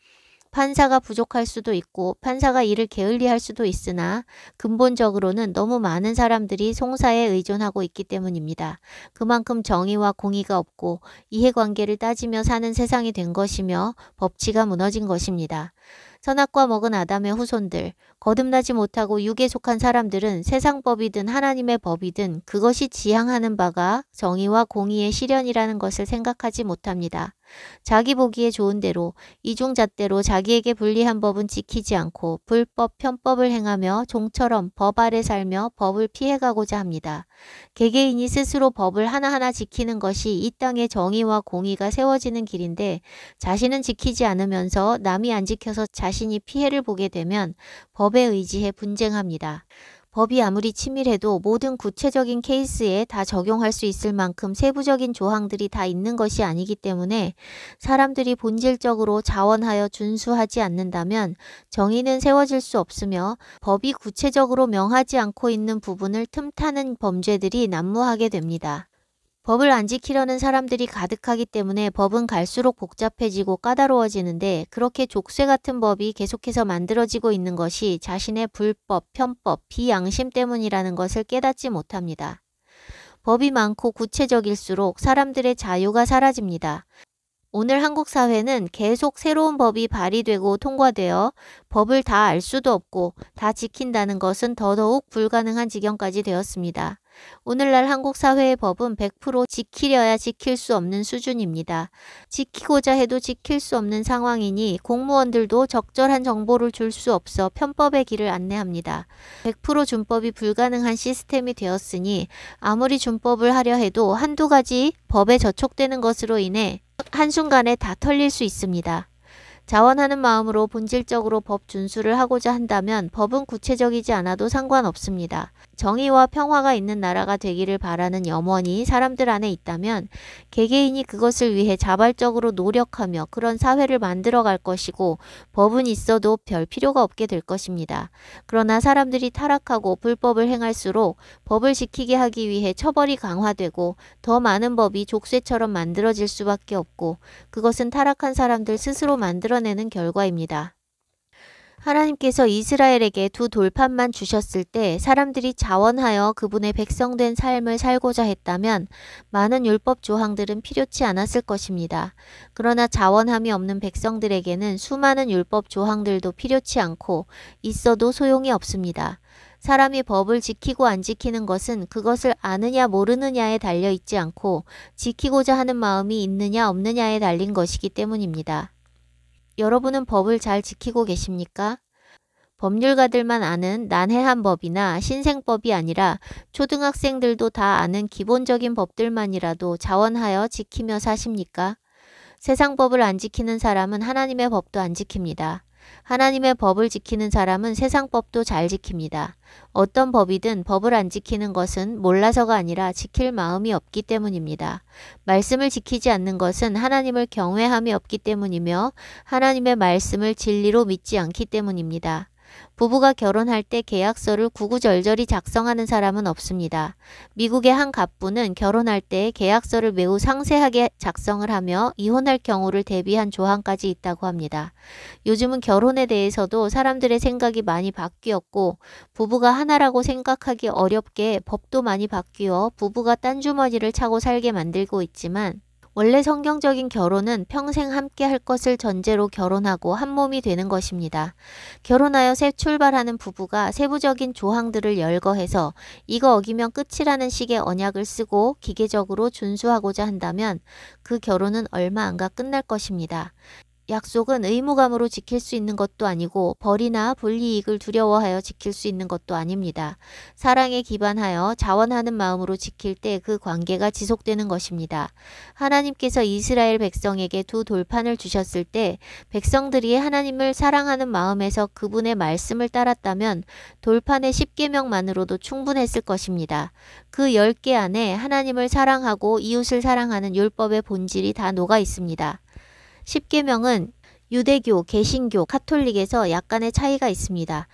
[SPEAKER 1] 판사가 부족할 수도 있고 판사가 일을 게을리할 수도 있으나 근본적으로는 너무 많은 사람들이 송사에 의존하고 있기 때문입니다. 그만큼 정의와 공의가 없고 이해관계를 따지며 사는 세상이 된 것이며 법치가 무너진 것입니다. 선악과 먹은 아담의 후손들, 거듭나지 못하고 육에 속한 사람들은 세상 법이든 하나님의 법이든 그것이 지향하는 바가 정의와 공의의 실현이라는 것을 생각하지 못합니다. 자기 보기에 좋은 대로 이중잣대로 자기에게 불리한 법은 지키지 않고 불법 편법을 행하며 종처럼 법 아래 살며 법을 피해가고자 합니다. 개개인이 스스로 법을 하나하나 지키는 것이 이 땅의 정의와 공의가 세워지는 길인데 자신은 지키지 않으면서 남이 안 지켜서 자신이 피해를 보게 되면 법에 의지해 분쟁합니다. 법이 아무리 치밀해도 모든 구체적인 케이스에 다 적용할 수 있을 만큼 세부적인 조항들이 다 있는 것이 아니기 때문에 사람들이 본질적으로 자원하여 준수하지 않는다면 정의는 세워질 수 없으며 법이 구체적으로 명하지 않고 있는 부분을 틈타는 범죄들이 난무하게 됩니다. 법을 안 지키려는 사람들이 가득하기 때문에 법은 갈수록 복잡해지고 까다로워지는데 그렇게 족쇄 같은 법이 계속해서 만들어지고 있는 것이 자신의 불법, 편법, 비양심 때문이라는 것을 깨닫지 못합니다. 법이 많고 구체적일수록 사람들의 자유가 사라집니다. 오늘 한국 사회는 계속 새로운 법이 발의되고 통과되어 법을 다 알 수도 없고 다 지킨다는 것은 더더욱 불가능한 지경까지 되었습니다. 오늘날 한국 사회의 법은 100% 지키려야 지킬 수 없는 수준입니다. 지키고자 해도 지킬 수 없는 상황이니 공무원들도 적절한 정보를 줄 수 없어 편법의 길을 안내합니다. 100% 준법이 불가능한 시스템이 되었으니 아무리 준법을 하려 해도 한두 가지 법에 저촉되는 것으로 인해 한순간에 다 털릴 수 있습니다. 자원하는 마음으로 본질적으로 법 준수를 하고자 한다면 법은 구체적이지 않아도 상관없습니다. 정의와 평화가 있는 나라가 되기를 바라는 염원이 사람들 안에 있다면 개개인이 그것을 위해 자발적으로 노력하며 그런 사회를 만들어 갈 것이고 법은 있어도 별 필요가 없게 될 것입니다. 그러나 사람들이 타락하고 불법을 행할수록 법을 지키게 하기 위해 처벌이 강화되고 더 많은 법이 족쇄처럼 만들어질 수밖에 없고 그것은 타락한 사람들 스스로 만들어내는 결과입니다. 하나님께서 이스라엘에게 두 돌판만 주셨을 때 사람들이 자원하여 그분의 백성된 삶을 살고자 했다면 많은 율법 조항들은 필요치 않았을 것입니다. 그러나 자원함이 없는 백성들에게는 수많은 율법 조항들도 필요치 않고 있어도 소용이 없습니다. 사람이 법을 지키고 안 지키는 것은 그것을 아느냐 모르느냐에 달려 있지 않고 지키고자 하는 마음이 있느냐 없느냐에 달린 것이기 때문입니다. 여러분은 법을 잘 지키고 계십니까? 법률가들만 아는 난해한 법이나 신생법이 아니라 초등학생들도 다 아는 기본적인 법들만이라도 자원하여 지키며 사십니까? 세상 법을 안 지키는 사람은 하나님의 법도 안 지킵니다. 하나님의 법을 지키는 사람은 세상 법도 잘 지킵니다. 어떤 법이든 법을 안 지키는 것은 몰라서가 아니라 지킬 마음이 없기 때문입니다. 말씀을 지키지 않는 것은 하나님을 경외함이 없기 때문이며 하나님의 말씀을 진리로 믿지 않기 때문입니다. 부부가 결혼할 때 계약서를 구구절절히 작성하는 사람은 없습니다. 미국의 한 갑부는 결혼할 때 계약서를 매우 상세하게 작성을 하며 이혼할 경우를 대비한 조항까지 있다고 합니다. 요즘은 결혼에 대해서도 사람들의 생각이 많이 바뀌었고 부부가 하나라고 생각하기 어렵게 법도 많이 바뀌어 부부가 딴 주머니를 차고 살게 만들고 있지만 원래 성경적인 결혼은 평생 함께 할 것을 전제로 결혼하고 한 몸이 되는 것입니다. 결혼하여 새 출발하는 부부가 세부적인 조항들을 열거해서 이거 어기면 끝이라는 식의 언약을 쓰고 기계적으로 준수하고자 한다면 그 결혼은 얼마 안 가 끝날 것입니다. 약속은 의무감으로 지킬 수 있는 것도 아니고 벌이나 불이익을 두려워하여 지킬 수 있는 것도 아닙니다. 사랑에 기반하여 자원하는 마음으로 지킬 때 그 관계가 지속되는 것입니다. 하나님께서 이스라엘 백성에게 두 돌판을 주셨을 때 백성들이 하나님을 사랑하는 마음에서 그분의 말씀을 따랐다면 돌판의 10계명만으로도 충분했을 것입니다. 그 10개 안에 하나님을 사랑하고 이웃을 사랑하는 율법의 본질이 다 녹아 있습니다. 10계명은 유대교, 개신교, 카톨릭에서 약간의 차이가 있습니다.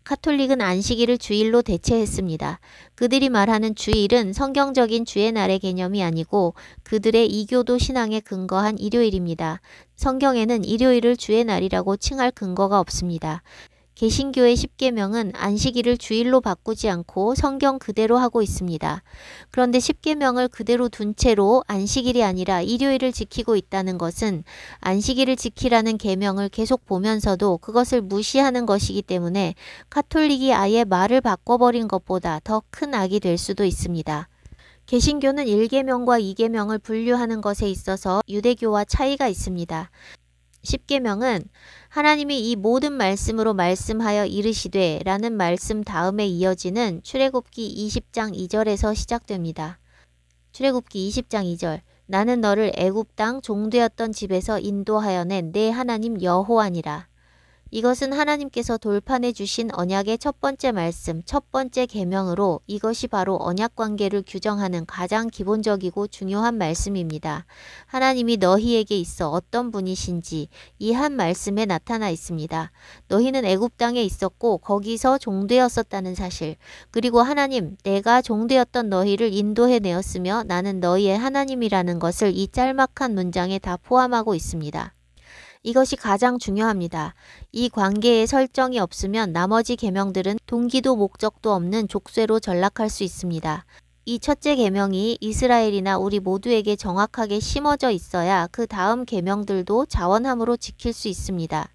[SPEAKER 1] 카톨릭은 안식일을 주일로 대체했습니다. 그들이 말하는 주일은 성경적인 주의 날의 개념이 아니고 그들의 이교도 신앙에 근거한 일요일입니다. 성경에는 일요일을 주의 날이라고 칭할 근거가 없습니다. 개신교의 10계명은 안식일을 주일로 바꾸지 않고 성경 그대로 하고 있습니다. 그런데 10계명을 그대로 둔 채로 안식일이 아니라 일요일을 지키고 있다는 것은 안식일을 지키라는 계명을 계속 보면서도 그것을 무시하는 것이기 때문에 카톨릭이 아예 말을 바꿔버린 것보다 더 큰 악이 될 수도 있습니다. 개신교는 1계명과 2계명을 분류하는 것에 있어서 유대교와 차이가 있습니다. 10계명은 하나님이 이 모든 말씀으로 말씀하여 이르시되 라는 말씀 다음에 이어지는 출애굽기 20장 2절에서 시작됩니다. 출애굽기 20장 2절 나는 너를 애굽 땅 종되었던 집에서 인도하여 낸 내 하나님 여호와니라. 이것은 하나님께서 돌판해 주신 언약의 첫 번째 말씀, 첫 번째 계명으로 이것이 바로 언약 관계를 규정하는 가장 기본적이고 중요한 말씀입니다. 하나님이 너희에게 있어 어떤 분이신지 이 한 말씀에 나타나 있습니다. 너희는 애굽 땅에 있었고 거기서 종되었었다는 사실, 그리고 하나님 내가 종되었던 너희를 인도해 내었으며 나는 너희의 하나님이라는 것을 이 짤막한 문장에 다 포함하고 있습니다. 이것이 가장 중요합니다. 이 관계에 설정이 없으면 나머지 계명들은 동기도 목적도 없는 족쇄로 전락할 수 있습니다. 이 첫째 계명이 이스라엘이나 우리 모두에게 정확하게 심어져 있어야 그 다음 계명들도 자원함으로 지킬 수 있습니다.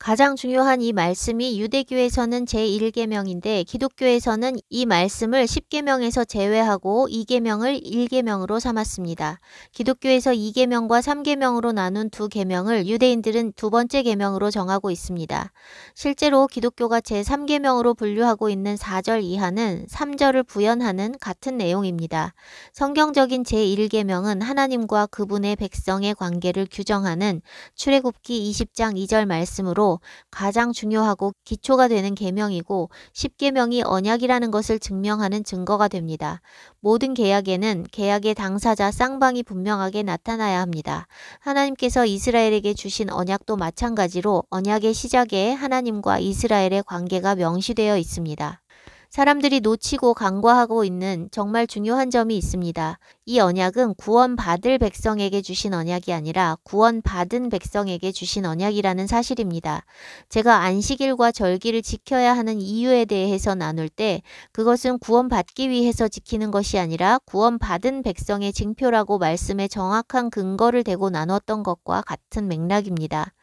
[SPEAKER 1] 가장 중요한 이 말씀이 유대교에서는 제1계명인데 기독교에서는 이 말씀을 10계명에서 제외하고 2계명을 1계명으로 삼았습니다. 기독교에서 2계명과 3계명으로 나눈 두 계명을 유대인들은 두 번째 계명으로 정하고 있습니다. 실제로 기독교가 제3계명으로 분류하고 있는 4절 이하는 3절을 부연하는 같은 내용입니다. 성경적인 제1계명은 하나님과 그분의 백성의 관계를 규정하는 출애굽기 20장 2절 말씀으로 가장 중요하고 기초가 되는 계명이고 10계명이 언약이라는 것을 증명하는 증거가 됩니다. 모든 계약에는 계약의 당사자 쌍방이 분명하게 나타나야 합니다. 하나님께서 이스라엘에게 주신 언약도 마찬가지로 언약의 시작에 하나님과 이스라엘의 관계가 명시되어 있습니다. 사람들이 놓치고 간과하고 있는 정말 중요한 점이 있습니다. 이 언약은 구원받을 백성에게 주신 언약이 아니라 구원받은 백성에게 주신 언약이라는 사실입니다. 제가 안식일과 절기를 지켜야 하는 이유에 대해서 나눌 때 그것은 구원받기 위해서 지키는 것이 아니라 구원받은 백성의 징표라고 말씀에 정확한 근거를 대고 나눴던 것과 같은 맥락입니다.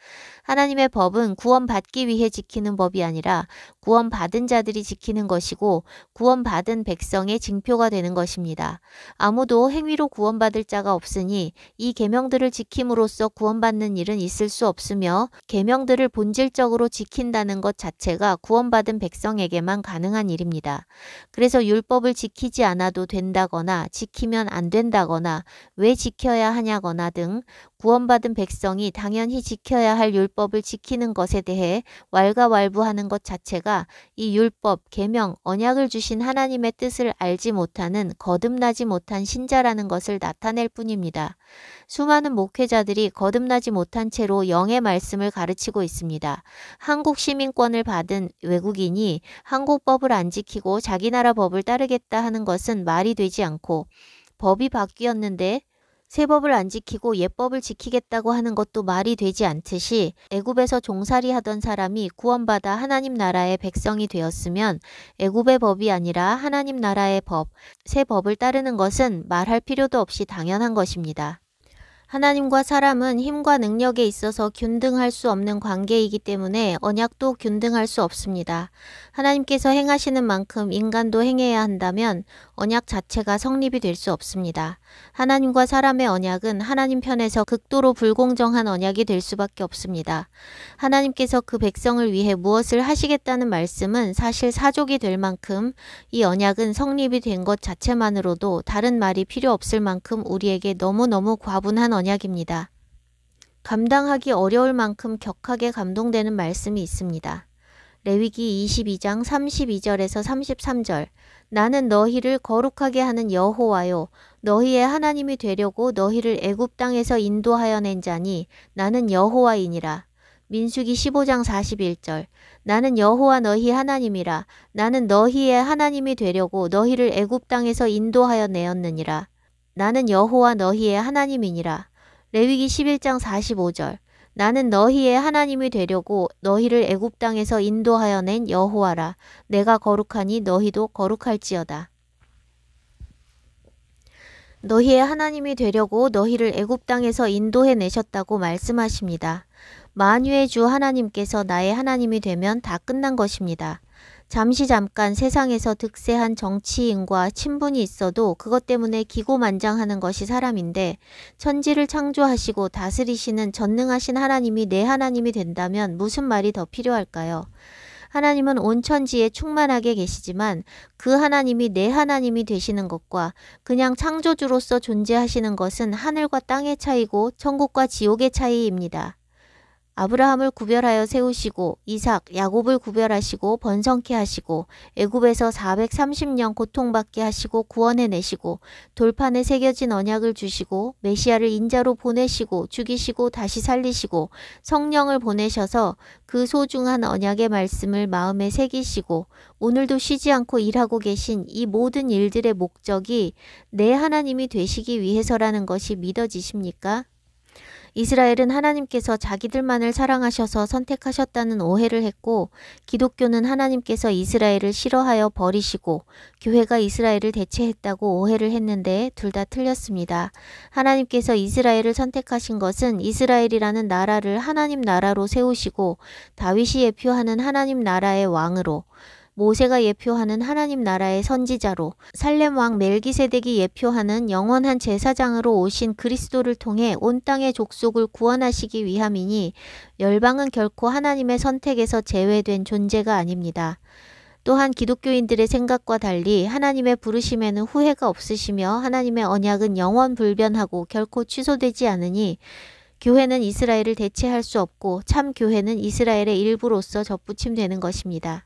[SPEAKER 1] 하나님의 법은 구원받기 위해 지키는 법이 아니라 구원받은 자들이 지키는 것이고 구원받은 백성의 징표가 되는 것입니다. 아무도 행위로 구원받을 자가 없으니 이 계명들을 지킴으로써 구원받는 일은 있을 수 없으며 계명들을 본질적으로 지킨다는 것 자체가 구원받은 백성에게만 가능한 일입니다. 그래서 율법을 지키지 않아도 된다거나 지키면 안 된다거나 왜 지켜야 하냐거나 등 구원받은 백성이 당연히 지켜야 할 율법을 지키는 것에 대해 왈가왈부하는 것 자체가 이 율법, 계명, 언약을 주신 하나님의 뜻을 알지 못하는 거듭나지 못한 신자라는 것을 나타낼 뿐입니다. 수많은 목회자들이 거듭나지 못한 채로 영의 말씀을 가르치고 있습니다. 한국 시민권을 받은 외국인이 한국 법을 안 지키고 자기 나라 법을 따르겠다 하는 것은 말이 되지 않고 법이 바뀌었는데 새 법을 안 지키고 옛 법을 지키겠다고 하는 것도 말이 되지 않듯이 애굽에서 종살이 하던 사람이 구원받아 하나님 나라의 백성이 되었으면 애굽의 법이 아니라 하나님 나라의 법, 새 법을 따르는 것은 말할 필요도 없이 당연한 것입니다. 하나님과 사람은 힘과 능력에 있어서 균등할 수 없는 관계이기 때문에 언약도 균등할 수 없습니다. 하나님께서 행하시는 만큼 인간도 행해야 한다면 언약 자체가 성립이 될 수 없습니다. 하나님과 사람의 언약은 하나님 편에서 극도로 불공정한 언약이 될 수밖에 없습니다. 하나님께서 그 백성을 위해 무엇을 하시겠다는 말씀은 사실 사족이 될 만큼 이 언약은 성립이 된 것 자체만으로도 다른 말이 필요 없을 만큼 우리에게 너무너무 과분한 언약입니다. 감당하기 어려울 만큼 격하게 감동되는 말씀이 있습니다. 레위기 22장 32절에서 33절 나는 너희를 거룩하게 하는 여호와요 너희의 하나님이 되려고 너희를 애굽 땅에서 인도하여 낸 자니 나는 여호와이니라. 민수기 15장 41절 나는 여호와 너희 하나님이라. 나는 너희의 하나님이 되려고 너희를 애굽 땅에서 인도하여 내었느니라. 나는 여호와 너희의 하나님이니라. 레위기 11장 45절 나는 너희의 하나님이 되려고 너희를 애굽 땅에서 인도하여 낸 여호와라. 내가 거룩하니 너희도 거룩할지어다. 너희의 하나님이 되려고 너희를 애굽 땅에서 인도해 내셨다고 말씀하십니다. 만유의 주 하나님께서 나의 하나님이 되면 다 끝난 것입니다. 잠깐 세상에서 득세한 정치인과 친분이 있어도 그것 때문에 기고만장하는 것이 사람인데, 천지를 창조하시고 다스리시는 전능하신 하나님이 내 하나님이 된다면 무슨 말이 더 필요할까요? 하나님은 온 천지에 충만하게 계시지만 그 하나님이 내 하나님이 되시는 것과 그냥 창조주로서 존재하시는 것은 하늘과 땅의 차이고 천국과 지옥의 차이입니다. 아브라함을 구별하여 세우시고 이삭, 야곱을 구별하시고 번성케 하시고 애굽에서 430년 고통받게 하시고 구원해내시고 돌판에 새겨진 언약을 주시고 메시아를 인자로 보내시고 죽이시고 다시 살리시고 성령을 보내셔서 그 소중한 언약의 말씀을 마음에 새기시고 오늘도 쉬지 않고 일하고 계신 이 모든 일들의 목적이 내 하나님이 되시기 위해서라는 것이 믿어지십니까? 이스라엘은 하나님께서 자기들만을 사랑하셔서 선택하셨다는 오해를 했고, 기독교는 하나님께서 이스라엘을 싫어하여 버리시고 교회가 이스라엘을 대체했다고 오해를 했는데 둘 다 틀렸습니다. 하나님께서 이스라엘을 선택하신 것은 이스라엘이라는 나라를 하나님 나라로 세우시고 다윗이 예표하는 하나님 나라의 왕으로, 모세가 예표하는 하나님 나라의 선지자로, 살렘 왕 멜기세덱이 예표하는 영원한 제사장으로 오신 그리스도를 통해 온 땅의 족속을 구원하시기 위함이니 열방은 결코 하나님의 선택에서 제외된 존재가 아닙니다. 또한 기독교인들의 생각과 달리 하나님의 부르심에는 후회가 없으시며 하나님의 언약은 영원불변하고 결코 취소되지 않으니 교회는 이스라엘을 대체할 수 없고 참 교회는 이스라엘의 일부로서 접붙임되는 것입니다.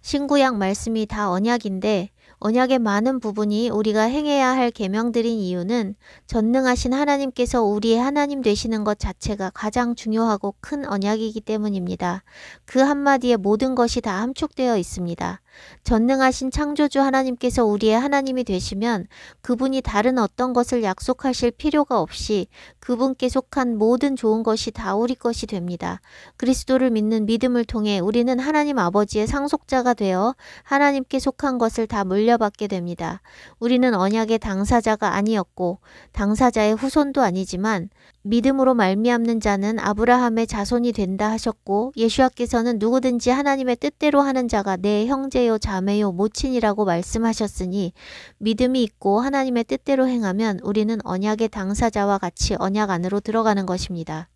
[SPEAKER 1] 신구약 말씀이 다 언약인데 언약의 많은 부분이 우리가 행해야 할 계명들인 이유는 전능하신 하나님께서 우리의 하나님 되시는 것 자체가 가장 중요하고 큰 언약이기 때문입니다. 그 한마디에 모든 것이 다 함축되어 있습니다. 전능하신 창조주 하나님께서 우리의 하나님이 되시면 그분이 다른 어떤 것을 약속하실 필요가 없이 그분께 속한 모든 좋은 것이 다 우리 것이 됩니다. 그리스도를 믿는 믿음을 통해 우리는 하나님 아버지의 상속자가 되어 하나님께 속한 것을 다 물려받게 됩니다. 우리는 언약의 당사자가 아니었고 당사자의 후손도 아니지만 믿음으로 말미암는 자는 아브라함의 자손이 된다 하셨고, 예수와께서는 누구든지 하나님의 뜻대로 하는 자가 내 형제요 자매요 모친이라고 말씀하셨으니 믿음이 있고 하나님의 뜻대로 행하면 우리는 언약의 당사자와 같이 언약 안으로 들어가는 것입니다.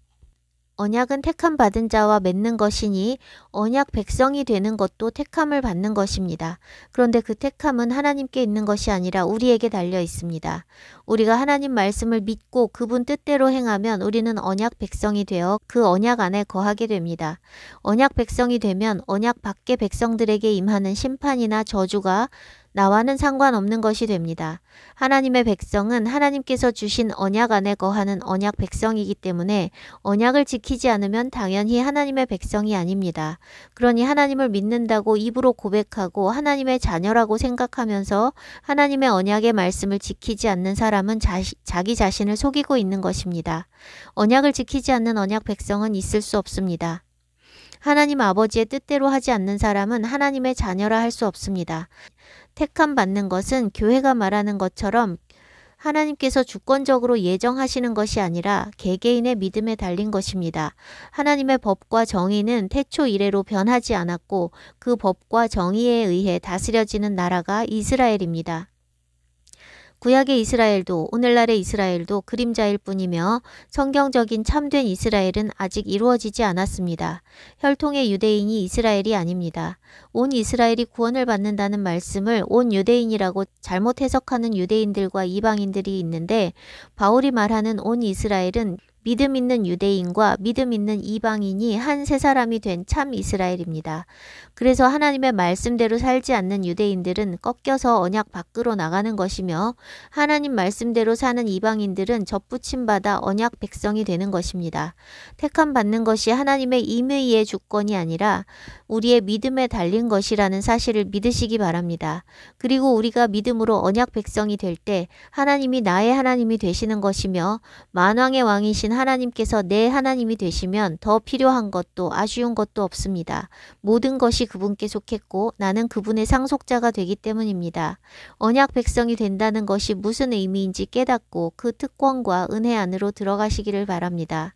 [SPEAKER 1] 언약은 택함 받은 자와 맺는 것이니 언약 백성이 되는 것도 택함을 받는 것입니다. 그런데 그 택함은 하나님께 있는 것이 아니라 우리에게 달려 있습니다. 우리가 하나님 말씀을 믿고 그분 뜻대로 행하면 우리는 언약 백성이 되어 그 언약 안에 거하게 됩니다. 언약 백성이 되면 언약 밖의 백성들에게 임하는 심판이나 저주가 나와는 상관없는 것이 됩니다. 하나님의 백성은 하나님께서 주신 언약 안에 거하는 언약 백성이기 때문에 언약을 지키지 않으면 당연히 하나님의 백성이 아닙니다. 그러니 하나님을 믿는다고 입으로 고백하고 하나님의 자녀라고 생각하면서 하나님의 언약의 말씀을 지키지 않는 사람은 자기 자신을 속이고 있는 것입니다. 언약을 지키지 않는 언약 백성은 있을 수 없습니다. 하나님 아버지의 뜻대로 하지 않는 사람은 하나님의 자녀라 할 수 없습니다. 택함 받는 것은 교회가 말하는 것처럼 하나님께서 주권적으로 예정하시는 것이 아니라 개개인의 믿음에 달린 것입니다. 하나님의 법과 정의는 태초 이래로 변하지 않았고 그 법과 정의에 의해 다스려지는 나라가 이스라엘입니다. 구약의 이스라엘도 오늘날의 이스라엘도 그림자일 뿐이며 성경적인 참된 이스라엘은 아직 이루어지지 않았습니다. 혈통의 유대인이 이스라엘이 아닙니다. 온 이스라엘이 구원을 받는다는 말씀을 온 유대인이라고 잘못 해석하는 유대인들과 이방인들이 있는데, 바울이 말하는 온 이스라엘은 믿음 있는 유대인과 믿음 있는 이방인이 한 세 사람이 된 참 이스라엘입니다. 그래서 하나님의 말씀대로 살지 않는 유대인들은 꺾여서 언약 밖으로 나가는 것이며 하나님 말씀대로 사는 이방인들은 접붙임받아 언약 백성이 되는 것입니다. 택함 받는 것이 하나님의 임의의 주권이 아니라 우리의 믿음에 달린 것이라는 사실을 믿으시기 바랍니다. 그리고 우리가 믿음으로 언약 백성이 될 때 하나님이 나의 하나님이 되시는 것이며 만왕의 왕이신 하나님께서 내 하나님이 되시면 더 필요한 것도 아쉬운 것도 없습니다. 모든 것이 그분께 속했고 나는 그분의 상속자가 되기 때문입니다. 언약 백성이 된다는 것이 무슨 의미인지 깨닫고 그 특권과 은혜 안으로 들어가시기를 바랍니다.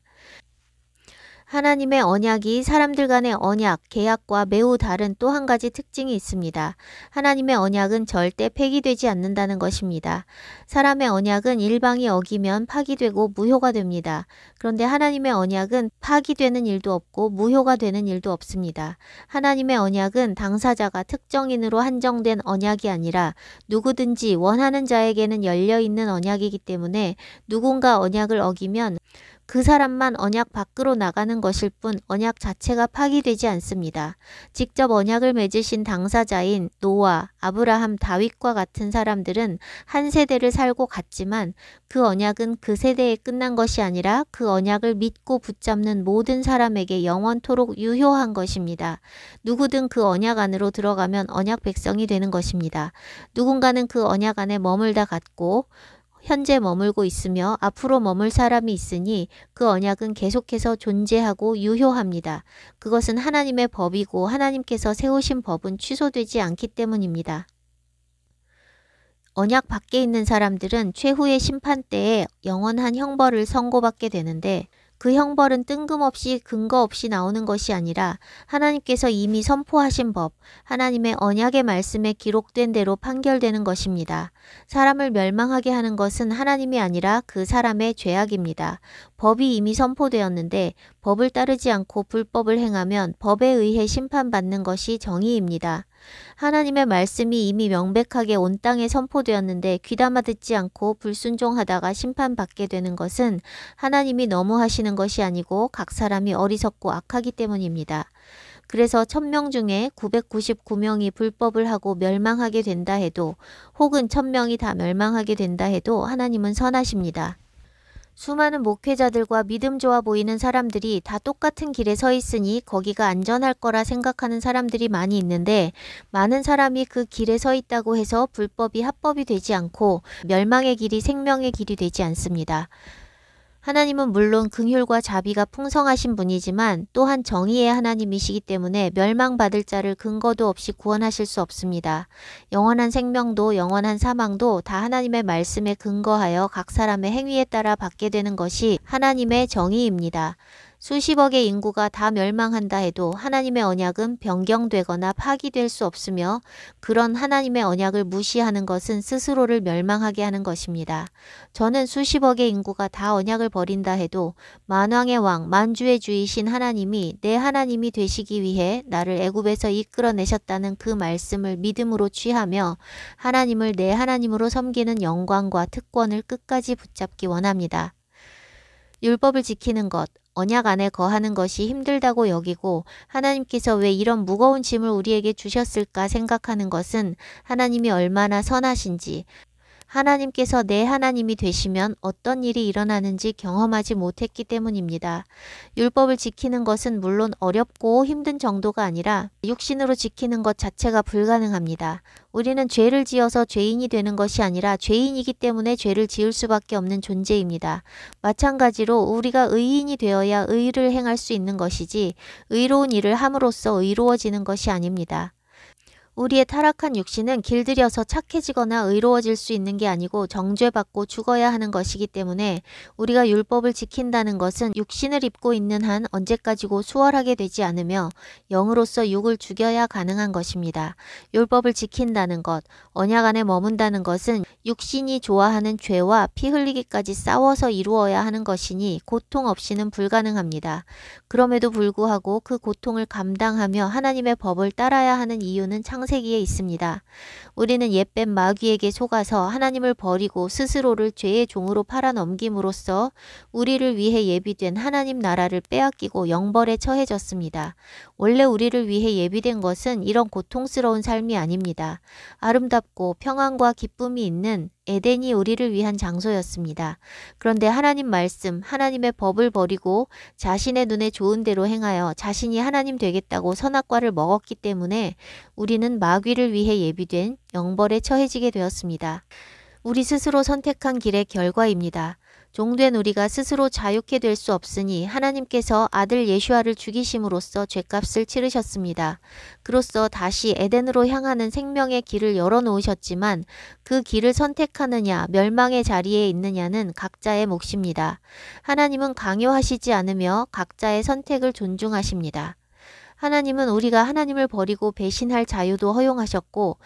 [SPEAKER 1] 하나님의 언약이 사람들 간의 언약, 계약과 매우 다른 또 한 가지 특징이 있습니다. 하나님의 언약은 절대 폐기되지 않는다는 것입니다. 사람의 언약은 일방이 어기면 파기되고 무효가 됩니다. 그런데 하나님의 언약은 파기되는 일도 없고 무효가 되는 일도 없습니다. 하나님의 언약은 당사자가 특정인으로 한정된 언약이 아니라 누구든지 원하는 자에게는 열려있는 언약이기 때문에 누군가 언약을 어기면 그 사람만 언약 밖으로 나가는 것일 뿐 언약 자체가 파기되지 않습니다. 직접 언약을 맺으신 당사자인 노아, 아브라함, 다윗과 같은 사람들은 한 세대를 살고 갔지만 그 언약은 그 세대에 끝난 것이 아니라 그 언약을 믿고 붙잡는 모든 사람에게 영원토록 유효한 것입니다. 누구든 그 언약 안으로 들어가면 언약 백성이 되는 것입니다. 누군가는 그 언약 안에 머물다 갔고 현재 머물고 있으며 앞으로 머물 사람이 있으니 그 언약은 계속해서 존재하고 유효합니다. 그것은 하나님의 법이고 하나님께서 세우신 법은 취소되지 않기 때문입니다. 언약 밖에 있는 사람들은 최후의 심판 때에 영원한 형벌을 선고받게 되는데 그 형벌은 뜬금없이 근거 없이 나오는 것이 아니라 하나님께서 이미 선포하신 법, 하나님의 언약의 말씀에 기록된 대로 판결되는 것입니다. 사람을 멸망하게 하는 것은 하나님이 아니라 그 사람의 죄악입니다. 법이 이미 선포되었는데 법을 따르지 않고 불법을 행하면 법에 의해 심판받는 것이 정의입니다. 하나님의 말씀이 이미 명백하게 온 땅에 선포되었는데 귀담아 듣지 않고 불순종하다가 심판받게 되는 것은 하나님이 너무하시는 것이 아니고 각 사람이 어리석고 악하기 때문입니다. 그래서 1000명 중에 999명이 불법을 하고 멸망하게 된다 해도 혹은 1000명이 다 멸망하게 된다 해도 하나님은 선하십니다. 수많은 목회자들과 믿음 좋아 보이는 사람들이 다 똑같은 길에 서 있으니 거기가 안전할 거라 생각하는 사람들이 많이 있는데 많은 사람이 그 길에 서 있다고 해서 불법이 합법이 되지 않고 멸망의 길이 생명의 길이 되지 않습니다. 하나님은 물론 긍휼과 자비가 풍성하신 분이지만 또한 정의의 하나님이시기 때문에 멸망받을 자를 근거도 없이 구원하실 수 없습니다. 영원한 생명도 영원한 사망도 다 하나님의 말씀에 근거하여 각 사람의 행위에 따라 받게 되는 것이 하나님의 정의입니다. 수십억의 인구가 다 멸망한다 해도 하나님의 언약은 변경되거나 파기될 수 없으며 그런 하나님의 언약을 무시하는 것은 스스로를 멸망하게 하는 것입니다. 저는 수십억의 인구가 다 언약을 버린다 해도 만왕의 왕, 만주의 주이신 하나님이 내 하나님이 되시기 위해 나를 애굽에서 이끌어내셨다는 그 말씀을 믿음으로 취하며 하나님을 내 하나님으로 섬기는 영광과 특권을 끝까지 붙잡기 원합니다. 율법을 지키는 것, 언약 안에 거하는 것이 힘들다고 여기고 하나님께서 왜 이런 무거운 짐을 우리에게 주셨을까 생각하는 것은 하나님이 얼마나 선하신지, 하나님께서 내 하나님이 되시면 어떤 일이 일어나는지 경험하지 못했기 때문입니다. 율법을 지키는 것은 물론 어렵고 힘든 정도가 아니라 육신으로 지키는 것 자체가 불가능합니다. 우리는 죄를 지어서 죄인이 되는 것이 아니라 죄인이기 때문에 죄를 지을 수밖에 없는 존재입니다. 마찬가지로 우리가 의인이 되어야 의를 행할 수 있는 것이지 의로운 일을 함으로써 의로워지는 것이 아닙니다. 우리의 타락한 육신은 길들여서 착해지거나 의로워질 수 있는 게 아니고 정죄받고 죽어야 하는 것이기 때문에 우리가 율법을 지킨다는 것은 육신을 입고 있는 한 언제까지고 수월하게 되지 않으며 영으로서 육을 죽여야 가능한 것입니다. 율법을 지킨다는 것, 언약 안에 머문다는 것은 육신이 좋아하는 죄와 피 흘리기까지 싸워서 이루어야 하는 것이니 고통 없이는 불가능합니다. 그럼에도 불구하고 그 고통을 감당하며 하나님의 법을 따라야 하는 이유는 창세기에 있습니다. 우리는 옛뱀 마귀에게 속아서 하나님을 버리고 스스로를 죄의 종으로 팔아넘김으로써 우리를 위해 예비된 하나님 나라를 빼앗기고 영벌에 처해졌습니다. 원래 우리를 위해 예비된 것은 이런 고통스러운 삶이 아닙니다. 아름답고 평안과 기쁨이 있는 에덴이 우리를 위한 장소였습니다. 그런데 하나님 말씀, 하나님의 법을 버리고 자신의 눈에 좋은 대로 행하여 자신이 하나님 되겠다고 선악과를 먹었기 때문에 우리는 마귀를 위해 예비된 영벌에 처해지게 되었습니다. 우리 스스로 선택한 길의 결과입니다. 종된 우리가 스스로 자유케 될 수 없으니 하나님께서 아들 예슈아를 죽이심으로써 죗값을 치르셨습니다. 그로써 다시 에덴으로 향하는 생명의 길을 열어놓으셨지만 그 길을 선택하느냐 멸망의 자리에 있느냐는 각자의 몫입니다. 하나님은 강요하시지 않으며 각자의 선택을 존중하십니다. 하나님은 우리가 하나님을 버리고 배신할 자유도 허용하셨고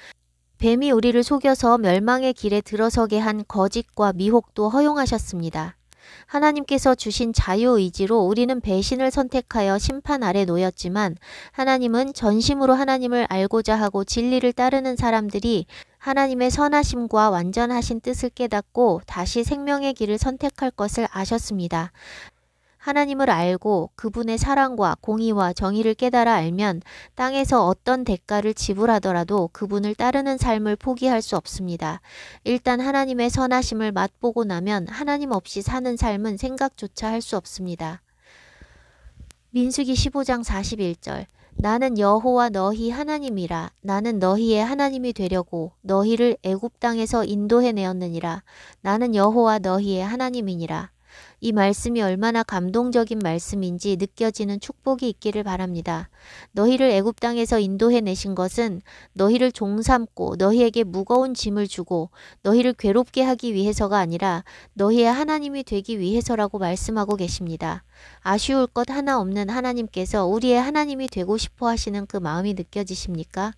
[SPEAKER 1] 뱀이 우리를 속여서 멸망의 길에 들어서게 한 거짓과 미혹도 허용하셨습니다. 하나님께서 주신 자유의지로 우리는 배신을 선택하여 심판 아래 놓였지만 하나님은 전심으로 하나님을 알고자 하고 진리를 따르는 사람들이 하나님의 선하심과 완전하신 뜻을 깨닫고 다시 생명의 길을 선택할 것을 아셨습니다. 하나님을 알고 그분의 사랑과 공의와 정의를 깨달아 알면 땅에서 어떤 대가를 지불하더라도 그분을 따르는 삶을 포기할 수 없습니다. 일단 하나님의 선하심을 맛보고 나면 하나님 없이 사는 삶은 생각조차 할 수 없습니다. 민수기 15장 41절 나는 여호와 너희 하나님이라. 나는 너희의 하나님이 되려고 너희를 애굽 땅에서 인도해 내었느니라. 나는 여호와 너희의 하나님이니라. 이 말씀이 얼마나 감동적인 말씀인지 느껴지는 축복이 있기를 바랍니다. 너희를 애굽 땅에서 인도해 내신 것은 너희를 종삼고 너희에게 무거운 짐을 주고 너희를 괴롭게 하기 위해서가 아니라 너희의 하나님이 되기 위해서라고 말씀하고 계십니다. 아쉬울 것 하나 없는 하나님께서 우리의 하나님이 되고 싶어 하시는 그 마음이 느껴지십니까?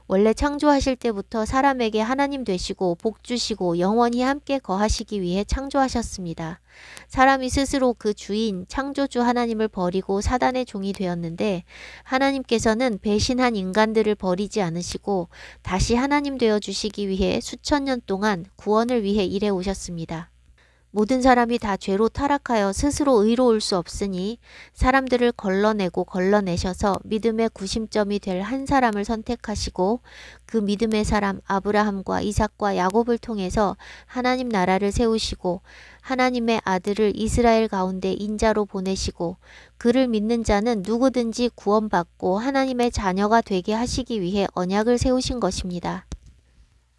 [SPEAKER 1] 원래 창조하실 때부터 사람에게 하나님 되시고 복 주시고 영원히 함께 거하시기 위해 창조하셨습니다. 사람이 스스로 그 주인 창조주 하나님을 버리고 사단의 종이 되었는데 하나님께서는 배신한 인간들을 버리지 않으시고 다시 하나님 되어 주시기 위해 수천 년 동안 구원을 위해 일해 오셨습니다. 모든 사람이 다 죄로 타락하여 스스로 의로울 수 없으니 사람들을 걸러내고 걸러내셔서 믿음의 구심점이 될 한 사람을 선택하시고 그 믿음의 사람 아브라함과 이삭과 야곱을 통해서 하나님 나라를 세우시고 하나님의 아들을 이스라엘 가운데 인자로 보내시고 그를 믿는 자는 누구든지 구원받고 하나님의 자녀가 되게 하시기 위해 언약을 세우신 것입니다.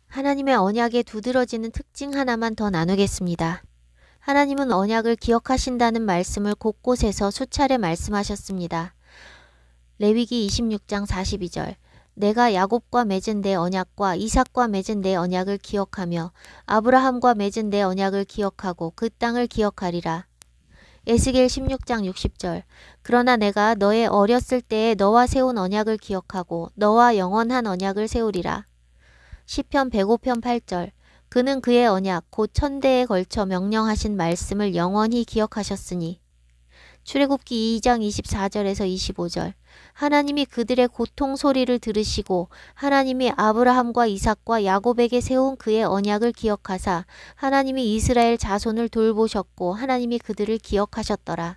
[SPEAKER 1] 하나님의 언약에 두드러지는 특징 하나만 더 나누겠습니다. 하나님은 언약을 기억하신다는 말씀을 곳곳에서 수차례 말씀하셨습니다. 레위기 26장 42절 내가 야곱과 맺은 내 언약과 이삭과 맺은 내 언약을 기억하며 아브라함과 맺은 내 언약을 기억하고 그 땅을 기억하리라. 에스겔 16장 60절 그러나 내가 너의 어렸을 때에 너와 세운 언약을 기억하고 너와 영원한 언약을 세우리라. 시편 105편 8절 그는 그의 언약 곧 천대에 걸쳐 명령하신 말씀을 영원히 기억하셨으니. 출애굽기 2장 24절에서 25절 하나님이 그들의 고통 소리를 들으시고 하나님이 아브라함과 이삭과 야곱에게 세운 그의 언약을 기억하사 하나님이 이스라엘 자손을 돌보셨고 하나님이 그들을 기억하셨더라.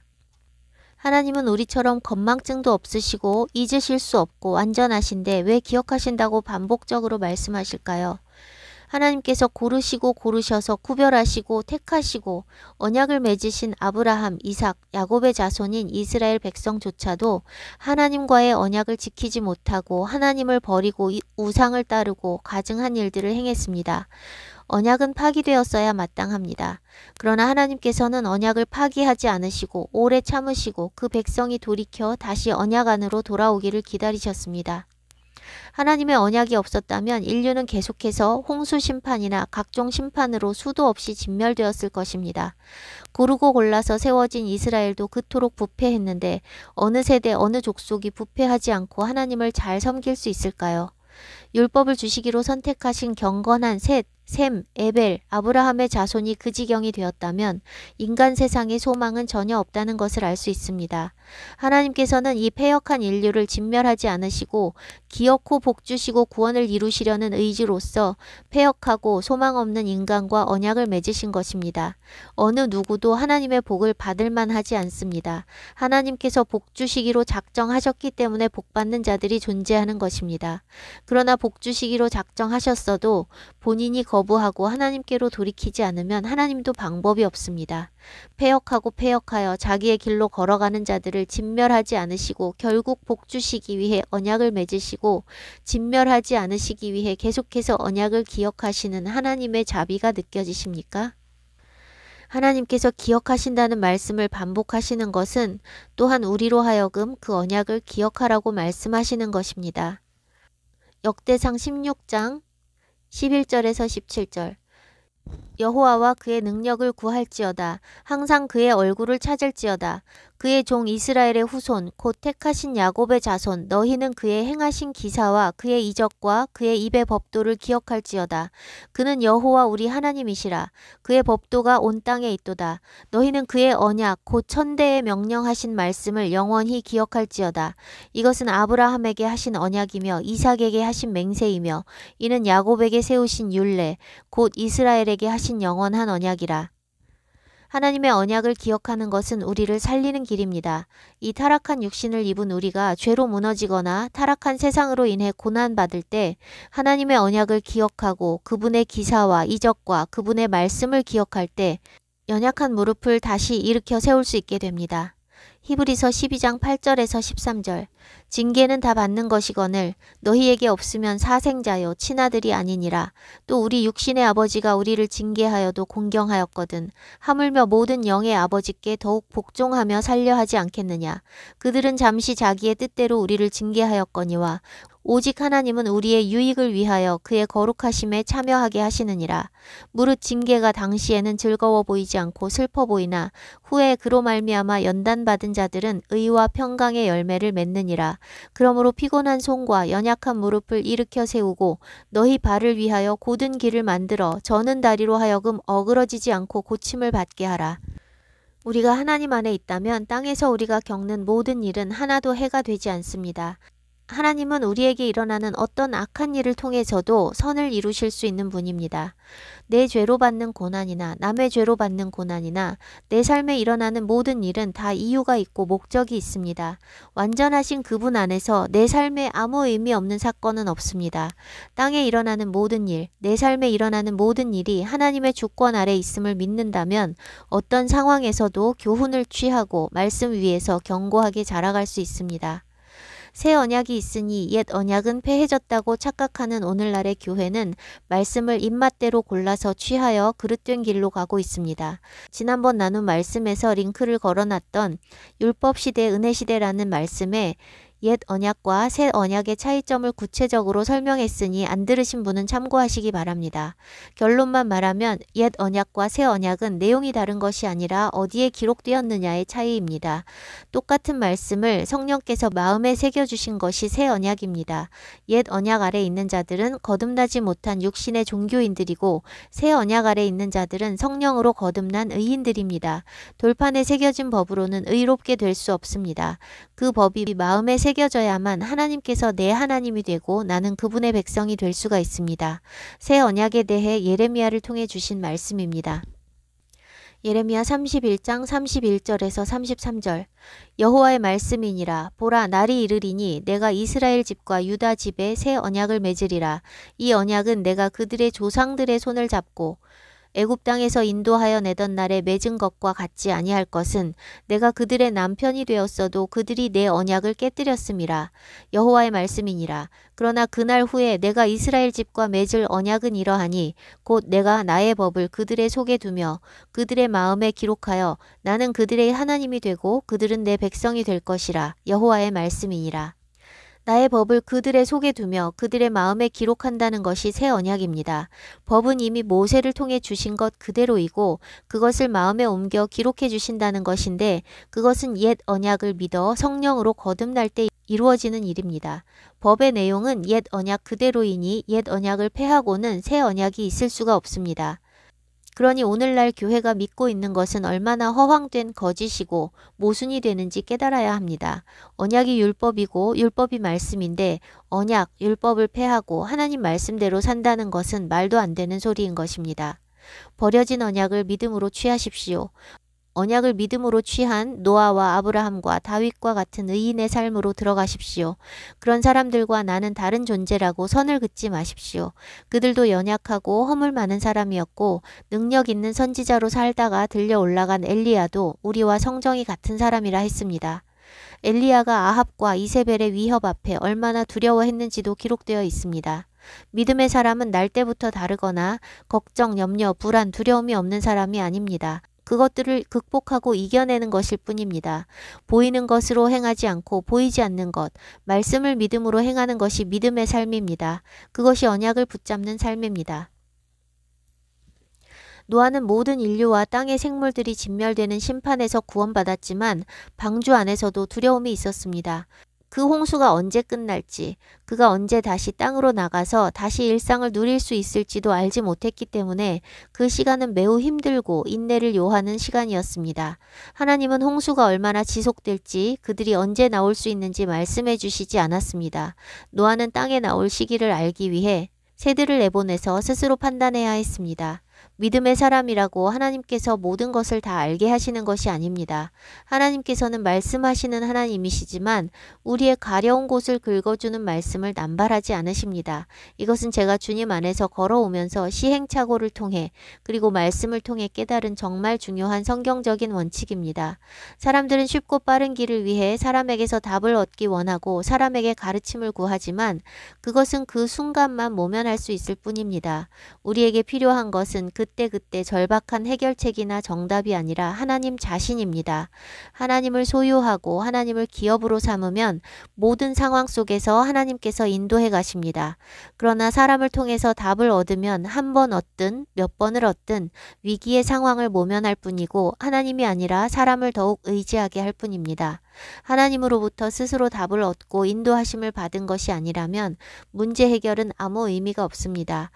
[SPEAKER 1] 하나님은 우리처럼 건망증도 없으시고 잊으실 수 없고 완전하신데 왜 기억하신다고 반복적으로 말씀하실까요? 하나님께서 고르시고 고르셔서 구별하시고 택하시고 언약을 맺으신 아브라함, 이삭, 야곱의 자손인 이스라엘 백성조차도 하나님과의 언약을 지키지 못하고 하나님을 버리고 우상을 따르고 가증한 일들을 행했습니다. 언약은 파기되었어야 마땅합니다. 그러나 하나님께서는 언약을 파기하지 않으시고 오래 참으시고 그 백성이 돌이켜 다시 언약 안으로 돌아오기를 기다리셨습니다. 하나님의 언약이 없었다면 인류는 계속해서 홍수 심판이나 각종 심판으로 수도 없이 진멸되었을 것입니다. 고르고 골라서 세워진 이스라엘도 그토록 부패했는데 어느 세대 어느 족속이 부패하지 않고 하나님을 잘 섬길 수 있을까요? 율법을 주시기로 선택하신 경건한 셋, 셈, 에벨, 아브라함의 자손이 그 지경이 되었다면 인간 세상의 소망은 전혀 없다는 것을 알 수 있습니다. 하나님께서는 이 패역한 인류를 진멸하지 않으시고 기어코 복 주시고 구원을 이루시려는 의지로서 패역하고 소망 없는 인간과 언약을 맺으신 것입니다. 어느 누구도 하나님의 복을 받을 만하지 않습니다. 하나님께서 복 주시기로 작정하셨기 때문에 복 받는 자들이 존재하는 것입니다. 그러나 복 주시기로 작정하셨어도 본인이 거부하고 하나님께로 돌이키지 않으면 하나님도 방법이 없습니다. 패역하여 자기의 길로 걸어가는 자들을 진멸하지 않으시고 결국 복주시기 위해 언약을 맺으시고 진멸하지 않으시기 위해 계속해서 언약을 기억하시는 하나님의 자비가 느껴지십니까? 하나님께서 기억하신다는 말씀을 반복하시는 것은 또한 우리로 하여금 그 언약을 기억하라고 말씀하시는 것입니다. 역대상 16장 11절에서 17절 여호와와 그의 능력을 구할지어다. 항상 그의 얼굴을 찾을지어다. 그의 종 이스라엘의 후손 곧 택하신 야곱의 자손 너희는 그의 행하신 기사와 그의 이적과 그의 입의 법도를 기억할지어다. 그는 여호와 우리 하나님이시라. 그의 법도가 온 땅에 있도다. 너희는 그의 언약 곧 천대에 명령하신 말씀을 영원히 기억할지어다. 이것은 아브라함에게 하신 언약이며 이삭에게 하신 맹세이며 이는 야곱에게 세우신 율례 곧 이스라엘에게 하신 영원한 언약이라. 하나님의 언약을 기억하는 것은 우리를 살리는 길입니다. 이 타락한 육신을 입은 우리가 죄로 무너지거나 타락한 세상으로 인해 고난받을 때 하나님의 언약을 기억하고 그분의 기사와 이적과 그분의 말씀을 기억할 때 연약한 무릎을 다시 일으켜 세울 수 있게 됩니다. 히브리서 12장 8절에서 13절 징계는 다 받는 것이거늘 너희에게 없으면 사생자요 친아들이 아니니라. 또 우리 육신의 아버지가 우리를 징계하여도 공경하였거든 하물며 모든 영의 아버지께 더욱 복종하며 살려 하지 않겠느냐. 그들은 잠시 자기의 뜻대로 우리를 징계하였거니와 오직 하나님은 우리의 유익을 위하여 그의 거룩하심에 참여하게 하시느니라. 무릇 징계가 당시에는 즐거워 보이지 않고 슬퍼 보이나 후에 그로 말미암아 연단받은 자들은 의와 평강의 열매를 맺느니라. 그러므로 피곤한 손과 연약한 무릎을 일으켜 세우고 너희 발을 위하여 곧은 길을 만들어 저는 다리로 하여금 어그러지지 않고 고침을 받게 하라. 우리가 하나님 안에 있다면 땅에서 우리가 겪는 모든 일은 하나도 해가 되지 않습니다. 하나님은 우리에게 일어나는 어떤 악한 일을 통해서도 선을 이루실 수 있는 분입니다. 내 죄로 받는 고난이나 남의 죄로 받는 고난이나 내 삶에 일어나는 모든 일은 다 이유가 있고 목적이 있습니다. 완전하신 그분 안에서 내 삶에 아무 의미 없는 사건은 없습니다. 땅에 일어나는 모든 일, 내 삶에 일어나는 모든 일이 하나님의 주권 아래 있음을 믿는다면 어떤 상황에서도 교훈을 취하고 말씀 위에서 견고하게 자라갈 수 있습니다. 새 언약이 있으니 옛 언약은 폐해졌다고 착각하는 오늘날의 교회는 말씀을 입맛대로 골라서 취하여 그릇된 길로 가고 있습니다. 지난번 나눈 말씀에서 링크를 걸어놨던 율법시대 은혜시대라는 말씀에 옛 언약과 새 언약의 차이점을 구체적으로 설명했으니 안 들으신 분은 참고하시기 바랍니다. 결론만 말하면 옛 언약과 새 언약은 내용이 다른 것이 아니라 어디에 기록되었느냐의 차이입니다. 똑같은 말씀을 성령께서 마음에 새겨주신 것이 새 언약입니다. 옛 언약 아래 있는 자들은 거듭나지 못한 육신의 종교인들이고 새 언약 아래 있는 자들은 성령으로 거듭난 의인들입니다. 돌판에 새겨진 법으로는 의롭게 될 수 없습니다. 그 법이 마음에 새겨져야만 하나님께서 내 하나님이 되고 나는 그분의 백성이 될 수가 있습니다. 새 언약에 대해 예레미야를 통해 주신 말씀입니다. 예레미야 31장 31절에서 33절 여호와의 말씀이니라. 보라 날이 이르리니 내가 이스라엘 집과 유다 집에 새 언약을 맺으리라. 이 언약은 내가 그들의 조상들의 손을 잡고 애굽 땅에서 인도하여 내던 날에 맺은 것과 같지 아니할 것은 내가 그들의 남편이 되었어도 그들이 내 언약을 깨뜨렸음이라. 여호와의 말씀이니라. 그러나 그날 후에 내가 이스라엘 집과 맺을 언약은 이러하니 곧 내가 나의 법을 그들의 속에 두며 그들의 마음에 기록하여 나는 그들의 하나님이 되고 그들은 내 백성이 될 것이라. 여호와의 말씀이니라. 나의 법을 그들의 속에 두며 그들의 마음에 기록한다는 것이 새 언약입니다. 법은 이미 모세를 통해 주신 것 그대로이고 그것을 마음에 옮겨 기록해 주신다는 것인데 그것은 옛 언약을 믿어 성령으로 거듭날 때 이루어지는 일입니다. 법의 내용은 옛 언약 그대로이니 옛 언약을 폐하고는 새 언약이 있을 수가 없습니다. 그러니 오늘날 교회가 믿고 있는 것은 얼마나 허황된 거짓이고 모순이 되는지 깨달아야 합니다. 언약이 율법이고 율법이 말씀인데 언약, 율법을 폐하고 하나님 말씀대로 산다는 것은 말도 안 되는 소리인 것입니다. 버려진 언약을 믿음으로 취하십시오. 언약을 믿음으로 취한 노아와 아브라함과 다윗과 같은 의인의 삶으로 들어가십시오. 그런 사람들과 나는 다른 존재라고 선을 긋지 마십시오. 그들도 연약하고 허물 많은 사람이었고 능력 있는 선지자로 살다가 들려 올라간 엘리야도 우리와 성정이 같은 사람이라 했습니다. 엘리야가 아합과 이세벨의 위협 앞에 얼마나 두려워했는지도 기록되어 있습니다. 믿음의 사람은 날 때부터 다르거나 걱정, 염려, 불안, 두려움이 없는 사람이 아닙니다. 그것들을 극복하고 이겨내는 것일 뿐입니다. 보이는 것으로 행하지 않고 보이지 않는 것, 말씀을 믿음으로 행하는 것이 믿음의 삶입니다. 그것이 언약을 붙잡는 삶입니다. 노아는 모든 인류와 땅의 생물들이 진멸되는 심판에서 구원받았지만 방주 안에서도 두려움이 있었습니다. 그 홍수가 언제 끝날지, 그가 언제 다시 땅으로 나가서 다시 일상을 누릴 수 있을지도 알지 못했기 때문에 그 시간은 매우 힘들고 인내를 요하는 시간이었습니다. 하나님은 홍수가 얼마나 지속될지, 그들이 언제 나올 수 있는지 말씀해 주시지 않았습니다. 노아는 땅에 나올 시기를 알기 위해 새들을 내보내서 스스로 판단해야 했습니다. 믿음의 사람이라고 하나님께서 모든 것을 다 알게 하시는 것이 아닙니다. 하나님께서는 말씀하시는 하나님이시지만 우리의 가려운 곳을 긁어주는 말씀을 남발하지 않으십니다. 이것은 제가 주님 안에서 걸어오면서 시행착오를 통해 그리고 말씀을 통해 깨달은 정말 중요한 성경적인 원칙입니다. 사람들은 쉽고 빠른 길을 위해 사람에게서 답을 얻기 원하고 사람에게 가르침을 구하지만 그것은 그 순간만 모면할 수 있을 뿐입니다. 우리에게 필요한 것은 그때그때 절박한 해결책이나 정답이 아니라 하나님 자신입니다. 하나님을 소유하고 하나님을 기업으로 삼으면 모든 상황 속에서 하나님께서 인도해 가십니다. 그러나 사람을 통해서 답을 얻으면 한 번 얻든 몇 번을 얻든 위기의 상황을 모면할 뿐이고 하나님이 아니라 사람을 더욱 의지하게 할 뿐입니다. 하나님으로부터 스스로 답을 얻고 인도하심을 받은 것이 아니라면 문제 해결은 아무 의미가 없습니다.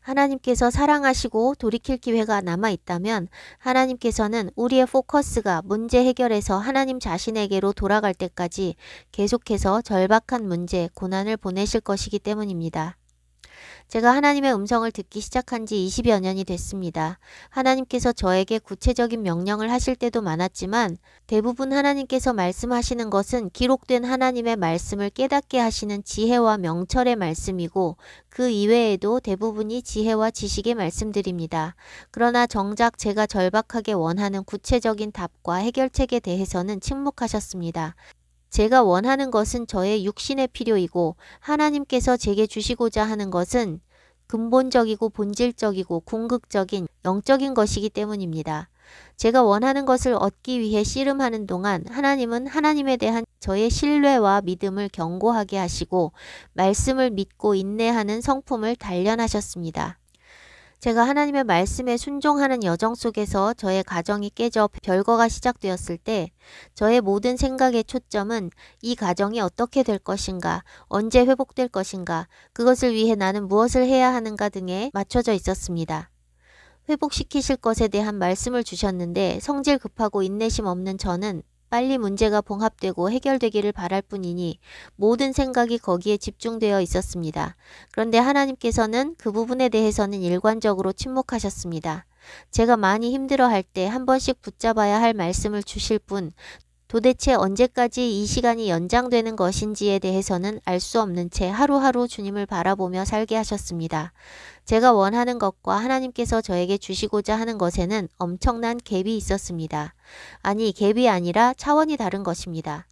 [SPEAKER 1] 하나님께서 사랑하시고 돌이킬 기회가 남아 있다면 하나님께서는 우리의 포커스가 문제 해결에서 하나님 자신에게로 돌아갈 때까지 계속해서 절박한 문제, 고난을 보내실 것이기 때문입니다. 제가 하나님의 음성을 듣기 시작한 지 20여 년이 됐습니다. 하나님께서 저에게 구체적인 명령을 하실 때도 많았지만 대부분 하나님께서 말씀하시는 것은 기록된 하나님의 말씀을 깨닫게 하시는 지혜와 명철의 말씀이고 그 이외에도 대부분이 지혜와 지식의 말씀들입니다. 그러나 정작 제가 절박하게 원하는 구체적인 답과 해결책에 대해서는 침묵하셨습니다. 제가 원하는 것은 저의 육신의 필요이고 하나님께서 제게 주시고자 하는 것은 근본적이고 본질적이고 궁극적인 영적인 것이기 때문입니다. 제가 원하는 것을 얻기 위해 씨름하는 동안 하나님은 하나님에 대한 저의 신뢰와 믿음을 견고하게 하시고 말씀을 믿고 인내하는 성품을 단련하셨습니다. 제가 하나님의 말씀에 순종하는 여정 속에서 저의 가정이 깨져 별거가 시작되었을 때 저의 모든 생각의 초점은 이 가정이 어떻게 될 것인가, 언제 회복될 것인가, 그것을 위해 나는 무엇을 해야 하는가 등에 맞춰져 있었습니다. 회복시키실 것에 대한 말씀을 주셨는데 성질 급하고 인내심 없는 저는 빨리 문제가 봉합되고 해결되기를 바랄 뿐이니 모든 생각이 거기에 집중되어 있었습니다. 그런데 하나님께서는 그 부분에 대해서는 일관적으로 침묵하셨습니다. 제가 많이 힘들어할 때 한 번씩 붙잡아야 할 말씀을 주실 뿐 도대체 언제까지 이 시간이 연장되는 것인지에 대해서는 알 수 없는 채 하루하루 주님을 바라보며 살게 하셨습니다. 제가 원하는 것과 하나님께서 저에게 주시고자 하는 것에는 엄청난 갭이 있었습니다. 아니, 갭이 아니라 차원이 다른 것입니다.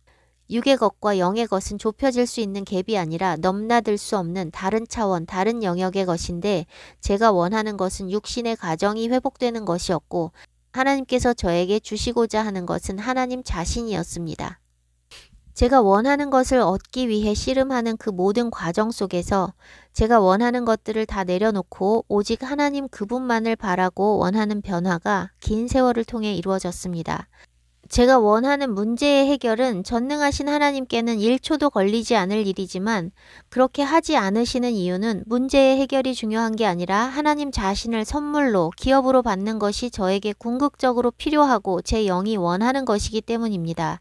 [SPEAKER 1] 육의 것과 영의 것은 좁혀질 수 있는 갭이 아니라 넘나들 수 없는 다른 차원, 다른 영역의 것인데 제가 원하는 것은 육신의 가정이 회복되는 것이었고 하나님께서 저에게 주시고자 하는 것은 하나님 자신이었습니다. 제가 원하는 것을 얻기 위해 씨름하는 그 모든 과정 속에서 제가 원하는 것들을 다 내려놓고 오직 하나님 그분만을 바라고 원하는 변화가 긴 세월을 통해 이루어졌습니다. 제가 원하는 문제의 해결은 전능하신 하나님께는 1초도 걸리지 않을 일이지만 그렇게 하지 않으시는 이유는 문제의 해결이 중요한 게 아니라 하나님 자신을 선물로 기업으로 받는 것이 저에게 궁극적으로 필요하고 제 영이 원하는 것이기 때문입니다.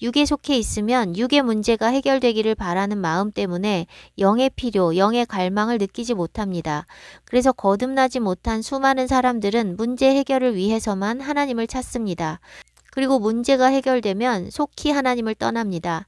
[SPEAKER 1] 육에 속해 있으면 육의 문제가 해결되기를 바라는 마음 때문에 영의 필요, 영의 갈망을 느끼지 못합니다. 그래서 거듭나지 못한 수많은 사람들은 문제 해결을 위해서만 하나님을 찾습니다. 그리고 문제가 해결되면 속히 하나님을 떠납니다.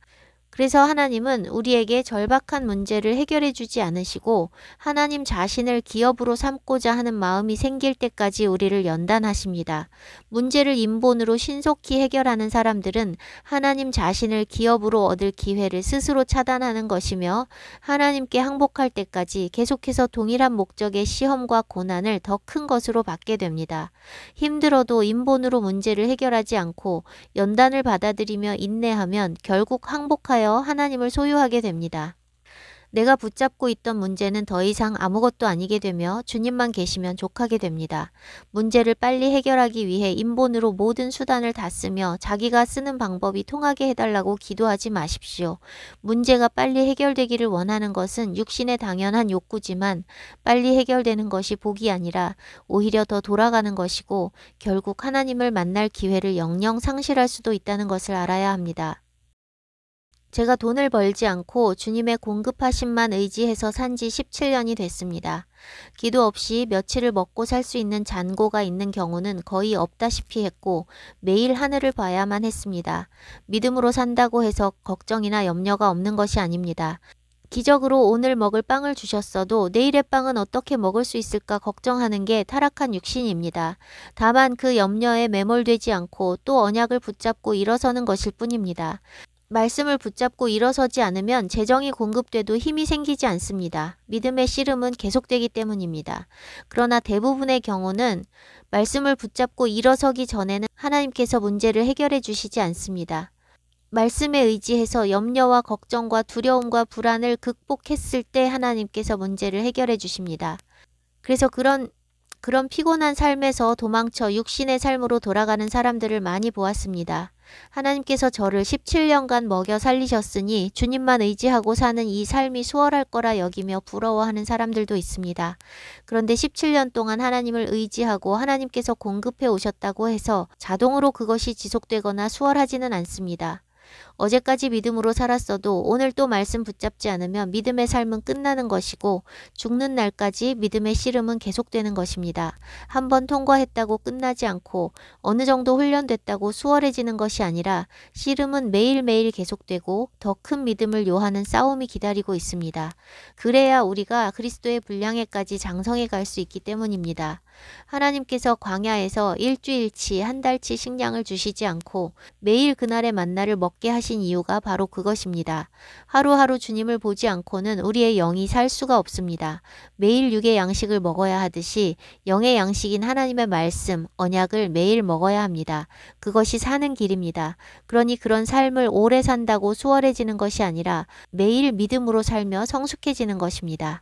[SPEAKER 1] 그래서 하나님은 우리에게 절박한 문제를 해결해 주지 않으시고 하나님 자신을 기업으로 삼고자 하는 마음이 생길 때까지 우리를 연단하십니다. 문제를 인본으로 신속히 해결하는 사람들은 하나님 자신을 기업으로 얻을 기회를 스스로 차단하는 것이며 하나님께 항복할 때까지 계속해서 동일한 목적의 시험과 고난을 더 큰 것으로 받게 됩니다. 힘들어도 인본으로 문제를 해결하지 않고 연단을 받아들이며 인내하면 결국 항복하여 하나님을 소유하게 됩니다. 내가 붙잡고 있던 문제는 더 이상 아무것도 아니게 되며 주님만 계시면 족하게 됩니다. 문제를 빨리 해결하기 위해 인본으로 모든 수단을 다 쓰며 자기가 쓰는 방법이 통하게 해달라고 기도하지 마십시오. 문제가 빨리 해결되기를 원하는 것은 육신의 당연한 욕구지만 빨리 해결되는 것이 복이 아니라 오히려 더 돌아가는 것이고 결국 하나님을 만날 기회를 영영 상실할 수도 있다는 것을 알아야 합니다. 제가 돈을 벌지 않고 주님의 공급하심만 의지해서 산 지 17년이 됐습니다. 기도 없이 며칠을 먹고 살 수 있는 잔고가 있는 경우는 거의 없다시피 했고 매일 하늘을 봐야만 했습니다. 믿음으로 산다고 해서 걱정이나 염려가 없는 것이 아닙니다. 기적으로 오늘 먹을 빵을 주셨어도 내일의 빵은 어떻게 먹을 수 있을까 걱정하는 게 타락한 육신입니다. 다만 그 염려에 매몰되지 않고 또 언약을 붙잡고 일어서는 것일 뿐입니다. 말씀을 붙잡고 일어서지 않으면 재정이 공급돼도 힘이 생기지 않습니다. 믿음의 씨름은 계속되기 때문입니다. 그러나 대부분의 경우는 말씀을 붙잡고 일어서기 전에는 하나님께서 문제를 해결해 주시지 않습니다. 말씀에 의지해서 염려와 걱정과 두려움과 불안을 극복했을 때 하나님께서 문제를 해결해 주십니다. 그래서 그런 피곤한 삶에서 도망쳐 육신의 삶으로 돌아가는 사람들을 많이 보았습니다. 하나님께서 저를 17년간 먹여 살리셨으니 주님만 의지하고 사는 이 삶이 수월할 거라 여기며 부러워하는 사람들도 있습니다. 그런데 17년 동안 하나님을 의지하고 하나님께서 공급해 오셨다고 해서 자동으로 그것이 지속되거나 수월하지는 않습니다. 어제까지 믿음으로 살았어도 오늘 또 말씀 붙잡지 않으면 믿음의 삶은 끝나는 것이고 죽는 날까지 믿음의 씨름은 계속되는 것입니다. 한번 통과했다고 끝나지 않고 어느 정도 훈련됐다고 수월해지는 것이 아니라 씨름은 매일매일 계속되고 더 큰 믿음을 요하는 싸움이 기다리고 있습니다. 그래야 우리가 그리스도의 분량에까지 장성해 갈 수 있기 때문입니다. 하나님께서 광야에서 일주일치 한 달치 식량을 주시지 않고 매일 그날의 만나를 먹게 하신 이유가 바로 그것입니다. 하루하루 주님을 보지 않고는 우리의 영이 살 수가 없습니다. 매일 육의 양식을 먹어야 하듯이 영의 양식인 하나님의 말씀, 언약을 매일 먹어야 합니다. 그것이 사는 길입니다. 그러니 그런 삶을 오래 산다고 수월해지는 것이 아니라 매일 믿음으로 살며 성숙해지는 것입니다.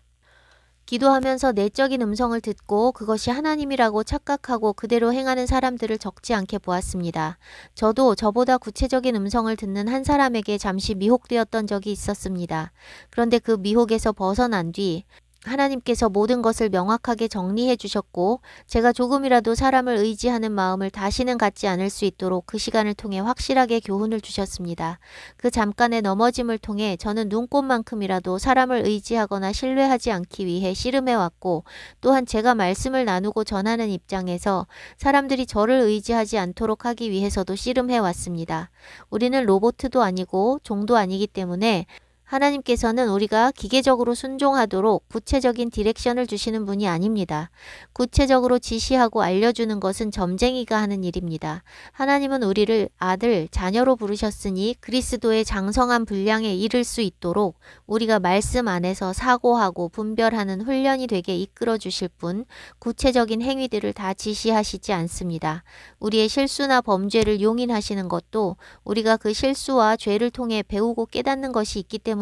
[SPEAKER 1] 기도하면서 내적인 음성을 듣고 그것이 하나님이라고 착각하고 그대로 행하는 사람들을 적지 않게 보았습니다. 저도 저보다 구체적인 음성을 듣는 한 사람에게 잠시 미혹되었던 적이 있었습니다. 그런데 그 미혹에서 벗어난 뒤 하나님께서 모든 것을 명확하게 정리해 주셨고 제가 조금이라도 사람을 의지하는 마음을 다시는 갖지 않을 수 있도록 그 시간을 통해 확실하게 교훈을 주셨습니다. 그 잠깐의 넘어짐을 통해 저는 눈꽃만큼이라도 사람을 의지하거나 신뢰하지 않기 위해 씨름해왔고 또한 제가 말씀을 나누고 전하는 입장에서 사람들이 저를 의지하지 않도록 하기 위해서도 씨름해왔습니다. 우리는 로봇도 아니고 종도 아니기 때문에 하나님께서는 우리가 기계적으로 순종하도록 구체적인 디렉션을 주시는 분이 아닙니다. 구체적으로 지시하고 알려주는 것은 점쟁이가 하는 일입니다. 하나님은 우리를 아들, 자녀로 부르셨으니 그리스도의 장성한 분량에 이를 수 있도록 우리가 말씀 안에서 사고하고 분별하는 훈련이 되게 이끌어 주실 뿐 구체적인 행위들을 다 지시하시지 않습니다. 우리의 실수나 범죄를 용인하시는 것도 우리가 그 실수와 죄를 통해 배우고 깨닫는 것이 있기 때문입니다.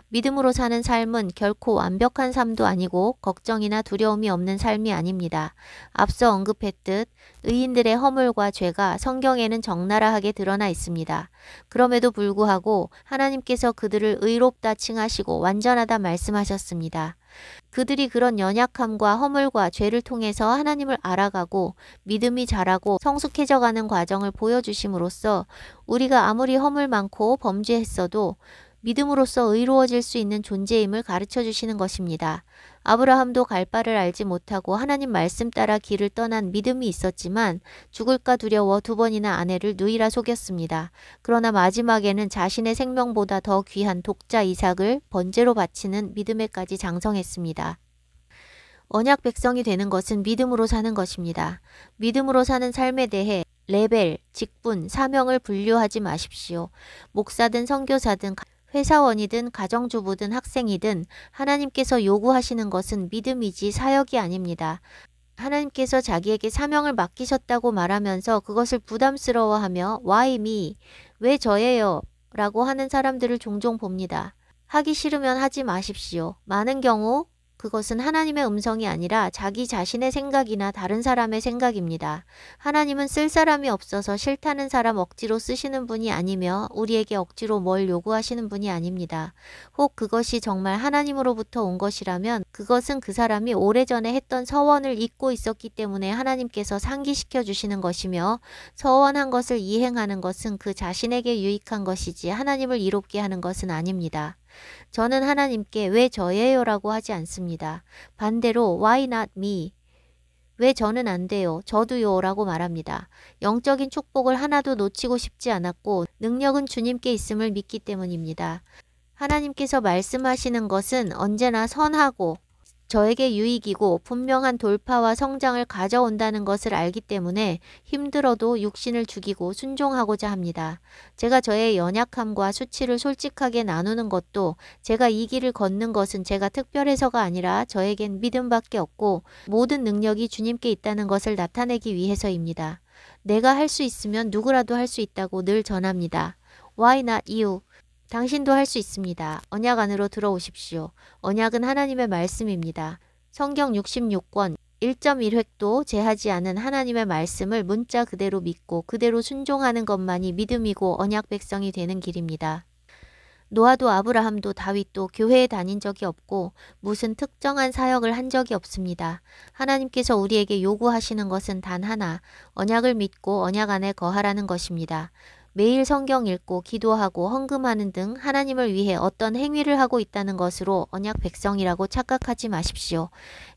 [SPEAKER 1] 믿음으로 사는 삶은 결코 완벽한 삶도 아니고 걱정이나 두려움이 없는 삶이 아닙니다. 앞서 언급했듯 의인들의 허물과 죄가 성경에는 적나라하게 드러나 있습니다. 그럼에도 불구하고 하나님께서 그들을 의롭다 칭하시고 완전하다 말씀하셨습니다. 그들이 그런 연약함과 허물과 죄를 통해서 하나님을 알아가고 믿음이 자라고 성숙해져가는 과정을 보여주심으로써 우리가 아무리 허물 많고 범죄했어도 믿음으로써 의로워질 수 있는 존재임을 가르쳐 주시는 것입니다. 아브라함도 갈 바를 알지 못하고 하나님 말씀 따라 길을 떠난 믿음이 있었지만 죽을까 두려워 2번이나 아내를 누이라 속였습니다. 그러나 마지막에는 자신의 생명보다 더 귀한 독자 이삭을 번제로 바치는 믿음에까지 장성했습니다. 언약 백성이 되는 것은 믿음으로 사는 것입니다. 믿음으로 사는 삶에 대해 레벨, 직분, 사명을 분류하지 마십시오. 목사든 선교사든 회사원이든 가정주부든 학생이든 하나님께서 요구하시는 것은 믿음이지 사역이 아닙니다. 하나님께서 자기에게 사명을 맡기셨다고 말하면서 그것을 부담스러워하며 Why me? 왜 저예요? 라고 하는 사람들을 종종 봅니다. 하기 싫으면 하지 마십시오. 많은 경우 그것은 하나님의 음성이 아니라 자기 자신의 생각이나 다른 사람의 생각입니다. 하나님은 쓸 사람이 없어서 싫다는 사람 억지로 쓰시는 분이 아니며 우리에게 억지로 뭘 요구하시는 분이 아닙니다. 혹 그것이 정말 하나님으로부터 온 것이라면 그것은 그 사람이 오래전에 했던 서원을 잊고 있었기 때문에 하나님께서 상기시켜 주시는 것이며 서원한 것을 이행하는 것은 그 자신에게 유익한 것이지 하나님을 이롭게 하는 것은 아닙니다. 저는 하나님께 왜 저예요? 라고 하지 않습니다. 반대로 Why not me? 왜 저는 안 돼요? 저도요? 라고 말합니다. 영적인 축복을 하나도 놓치고 싶지 않았고 능력은 주님께 있음을 믿기 때문입니다. 하나님께서 말씀하시는 것은 언제나 선하고 저에게 유익이고 분명한 돌파와 성장을 가져온다는 것을 알기 때문에 힘들어도 육신을 죽이고 순종하고자 합니다. 제가 저의 연약함과 수치를 솔직하게 나누는 것도 제가 이 길을 걷는 것은 제가 특별해서가 아니라 저에겐 믿음밖에 없고 모든 능력이 주님께 있다는 것을 나타내기 위해서입니다. 내가 할 수 있으면 누구라도 할 수 있다고 늘 전합니다. Why not you? 당신도 할 수 있습니다. 언약 안으로 들어오십시오. 언약은 하나님의 말씀입니다. 성경 66권 1.1획도 제하지 않은 하나님의 말씀을 문자 그대로 믿고 그대로 순종하는 것만이 믿음이고 언약 백성이 되는 길입니다. 노아도 아브라함도 다윗도 교회에 다닌 적이 없고 무슨 특정한 사역을 한 적이 없습니다. 하나님께서 우리에게 요구하시는 것은 단 하나, 언약을 믿고 언약 안에 거하라는 것입니다. 매일 성경 읽고 기도하고 헌금하는 등 하나님을 위해 어떤 행위를 하고 있다는 것으로 언약 백성이라고 착각하지 마십시오.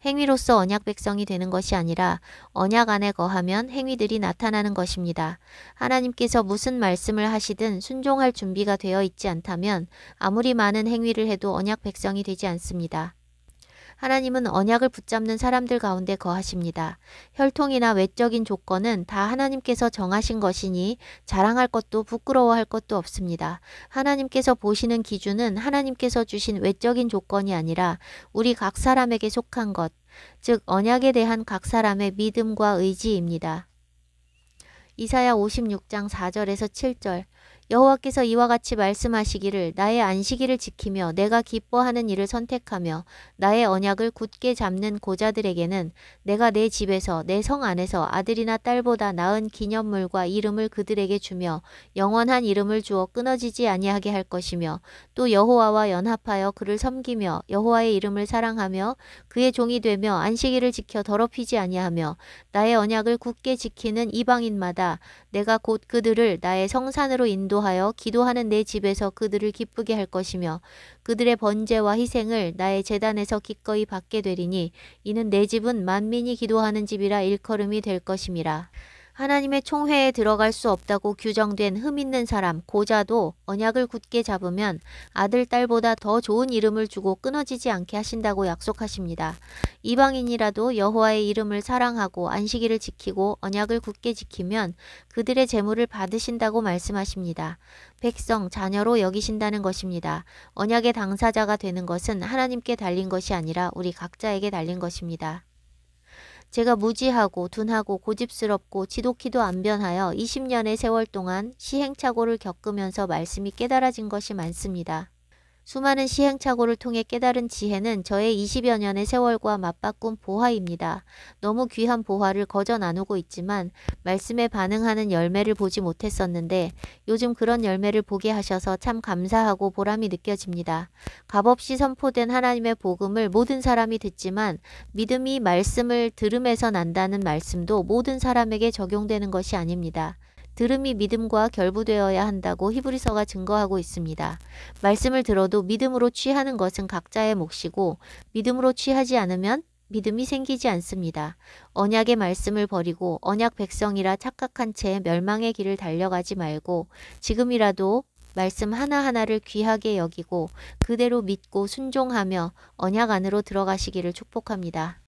[SPEAKER 1] 행위로서 언약 백성이 되는 것이 아니라 언약 안에 거하면 행위들이 나타나는 것입니다. 하나님께서 무슨 말씀을 하시든 순종할 준비가 되어 있지 않다면 아무리 많은 행위를 해도 언약 백성이 되지 않습니다. 하나님은 언약을 붙잡는 사람들 가운데 거하십니다. 혈통이나 외적인 조건은 다 하나님께서 정하신 것이니 자랑할 것도 부끄러워할 것도 없습니다. 하나님께서 보시는 기준은 하나님께서 주신 외적인 조건이 아니라 우리 각 사람에게 속한 것, 즉 언약에 대한 각 사람의 믿음과 의지입니다. 이사야 56장 4절에서 7절 여호와께서 이와 같이 말씀하시기를 나의 안식일을 지키며 내가 기뻐하는 일을 선택하며 나의 언약을 굳게 잡는 고자들에게는 내가 내 집에서 내 성 안에서 아들이나 딸보다 나은 기념물과 이름을 그들에게 주며 영원한 이름을 주어 끊어지지 아니하게 할 것이며 또 여호와와 연합하여 그를 섬기며 여호와의 이름을 사랑하며 그의 종이 되며 안식일을 지켜 더럽히지 아니하며 나의 언약을 굳게 지키는 이방인마다 내가 곧 그들을 나의 성산으로 인도하여 기도하는 내 집에서 그들을 기쁘게 할 것이며 그들의 번제와 희생을 나의 제단에서 기꺼이 받게 되리니 이는 내 집은 만민이 기도하는 집이라 일컬음이 될 것임이라. 하나님의 총회에 들어갈 수 없다고 규정된 흠 있는 사람, 고자도 언약을 굳게 잡으면 아들, 딸보다 더 좋은 이름을 주고 끊어지지 않게 하신다고 약속하십니다. 이방인이라도 여호와의 이름을 사랑하고 안식일을 지키고 언약을 굳게 지키면 그들의 재물을 받으신다고 말씀하십니다. 백성, 자녀로 여기신다는 것입니다. 언약의 당사자가 되는 것은 하나님께 달린 것이 아니라 우리 각자에게 달린 것입니다. 제가 무지하고 둔하고 고집스럽고 지독히도 안 변하여 20년의 세월 동안 시행착오를 겪으면서 말씀이 깨달아진 것이 많습니다. 수많은 시행착오를 통해 깨달은 지혜는 저의 20여 년의 세월과 맞바꾼 보화입니다. 너무 귀한 보화를 거저 나누고 있지만 말씀에 반응하는 열매를 보지 못했었는데 요즘 그런 열매를 보게 하셔서 참 감사하고 보람이 느껴집니다. 값없이 선포된 하나님의 복음을 모든 사람이 듣지만 믿음이 말씀을 들음에서 난다는 말씀도 모든 사람에게 적용되는 것이 아닙니다. 들음이 믿음과 결부되어야 한다고 히브리서가 증거하고 있습니다. 말씀을 들어도 믿음으로 취하는 것은 각자의 몫이고 믿음으로 취하지 않으면 믿음이 생기지 않습니다. 언약의 말씀을 버리고 언약 백성이라 착각한 채 멸망의 길을 달려가지 말고 지금이라도 말씀 하나하나를 귀하게 여기고 그대로 믿고 순종하며 언약 안으로 들어가시기를 축복합니다.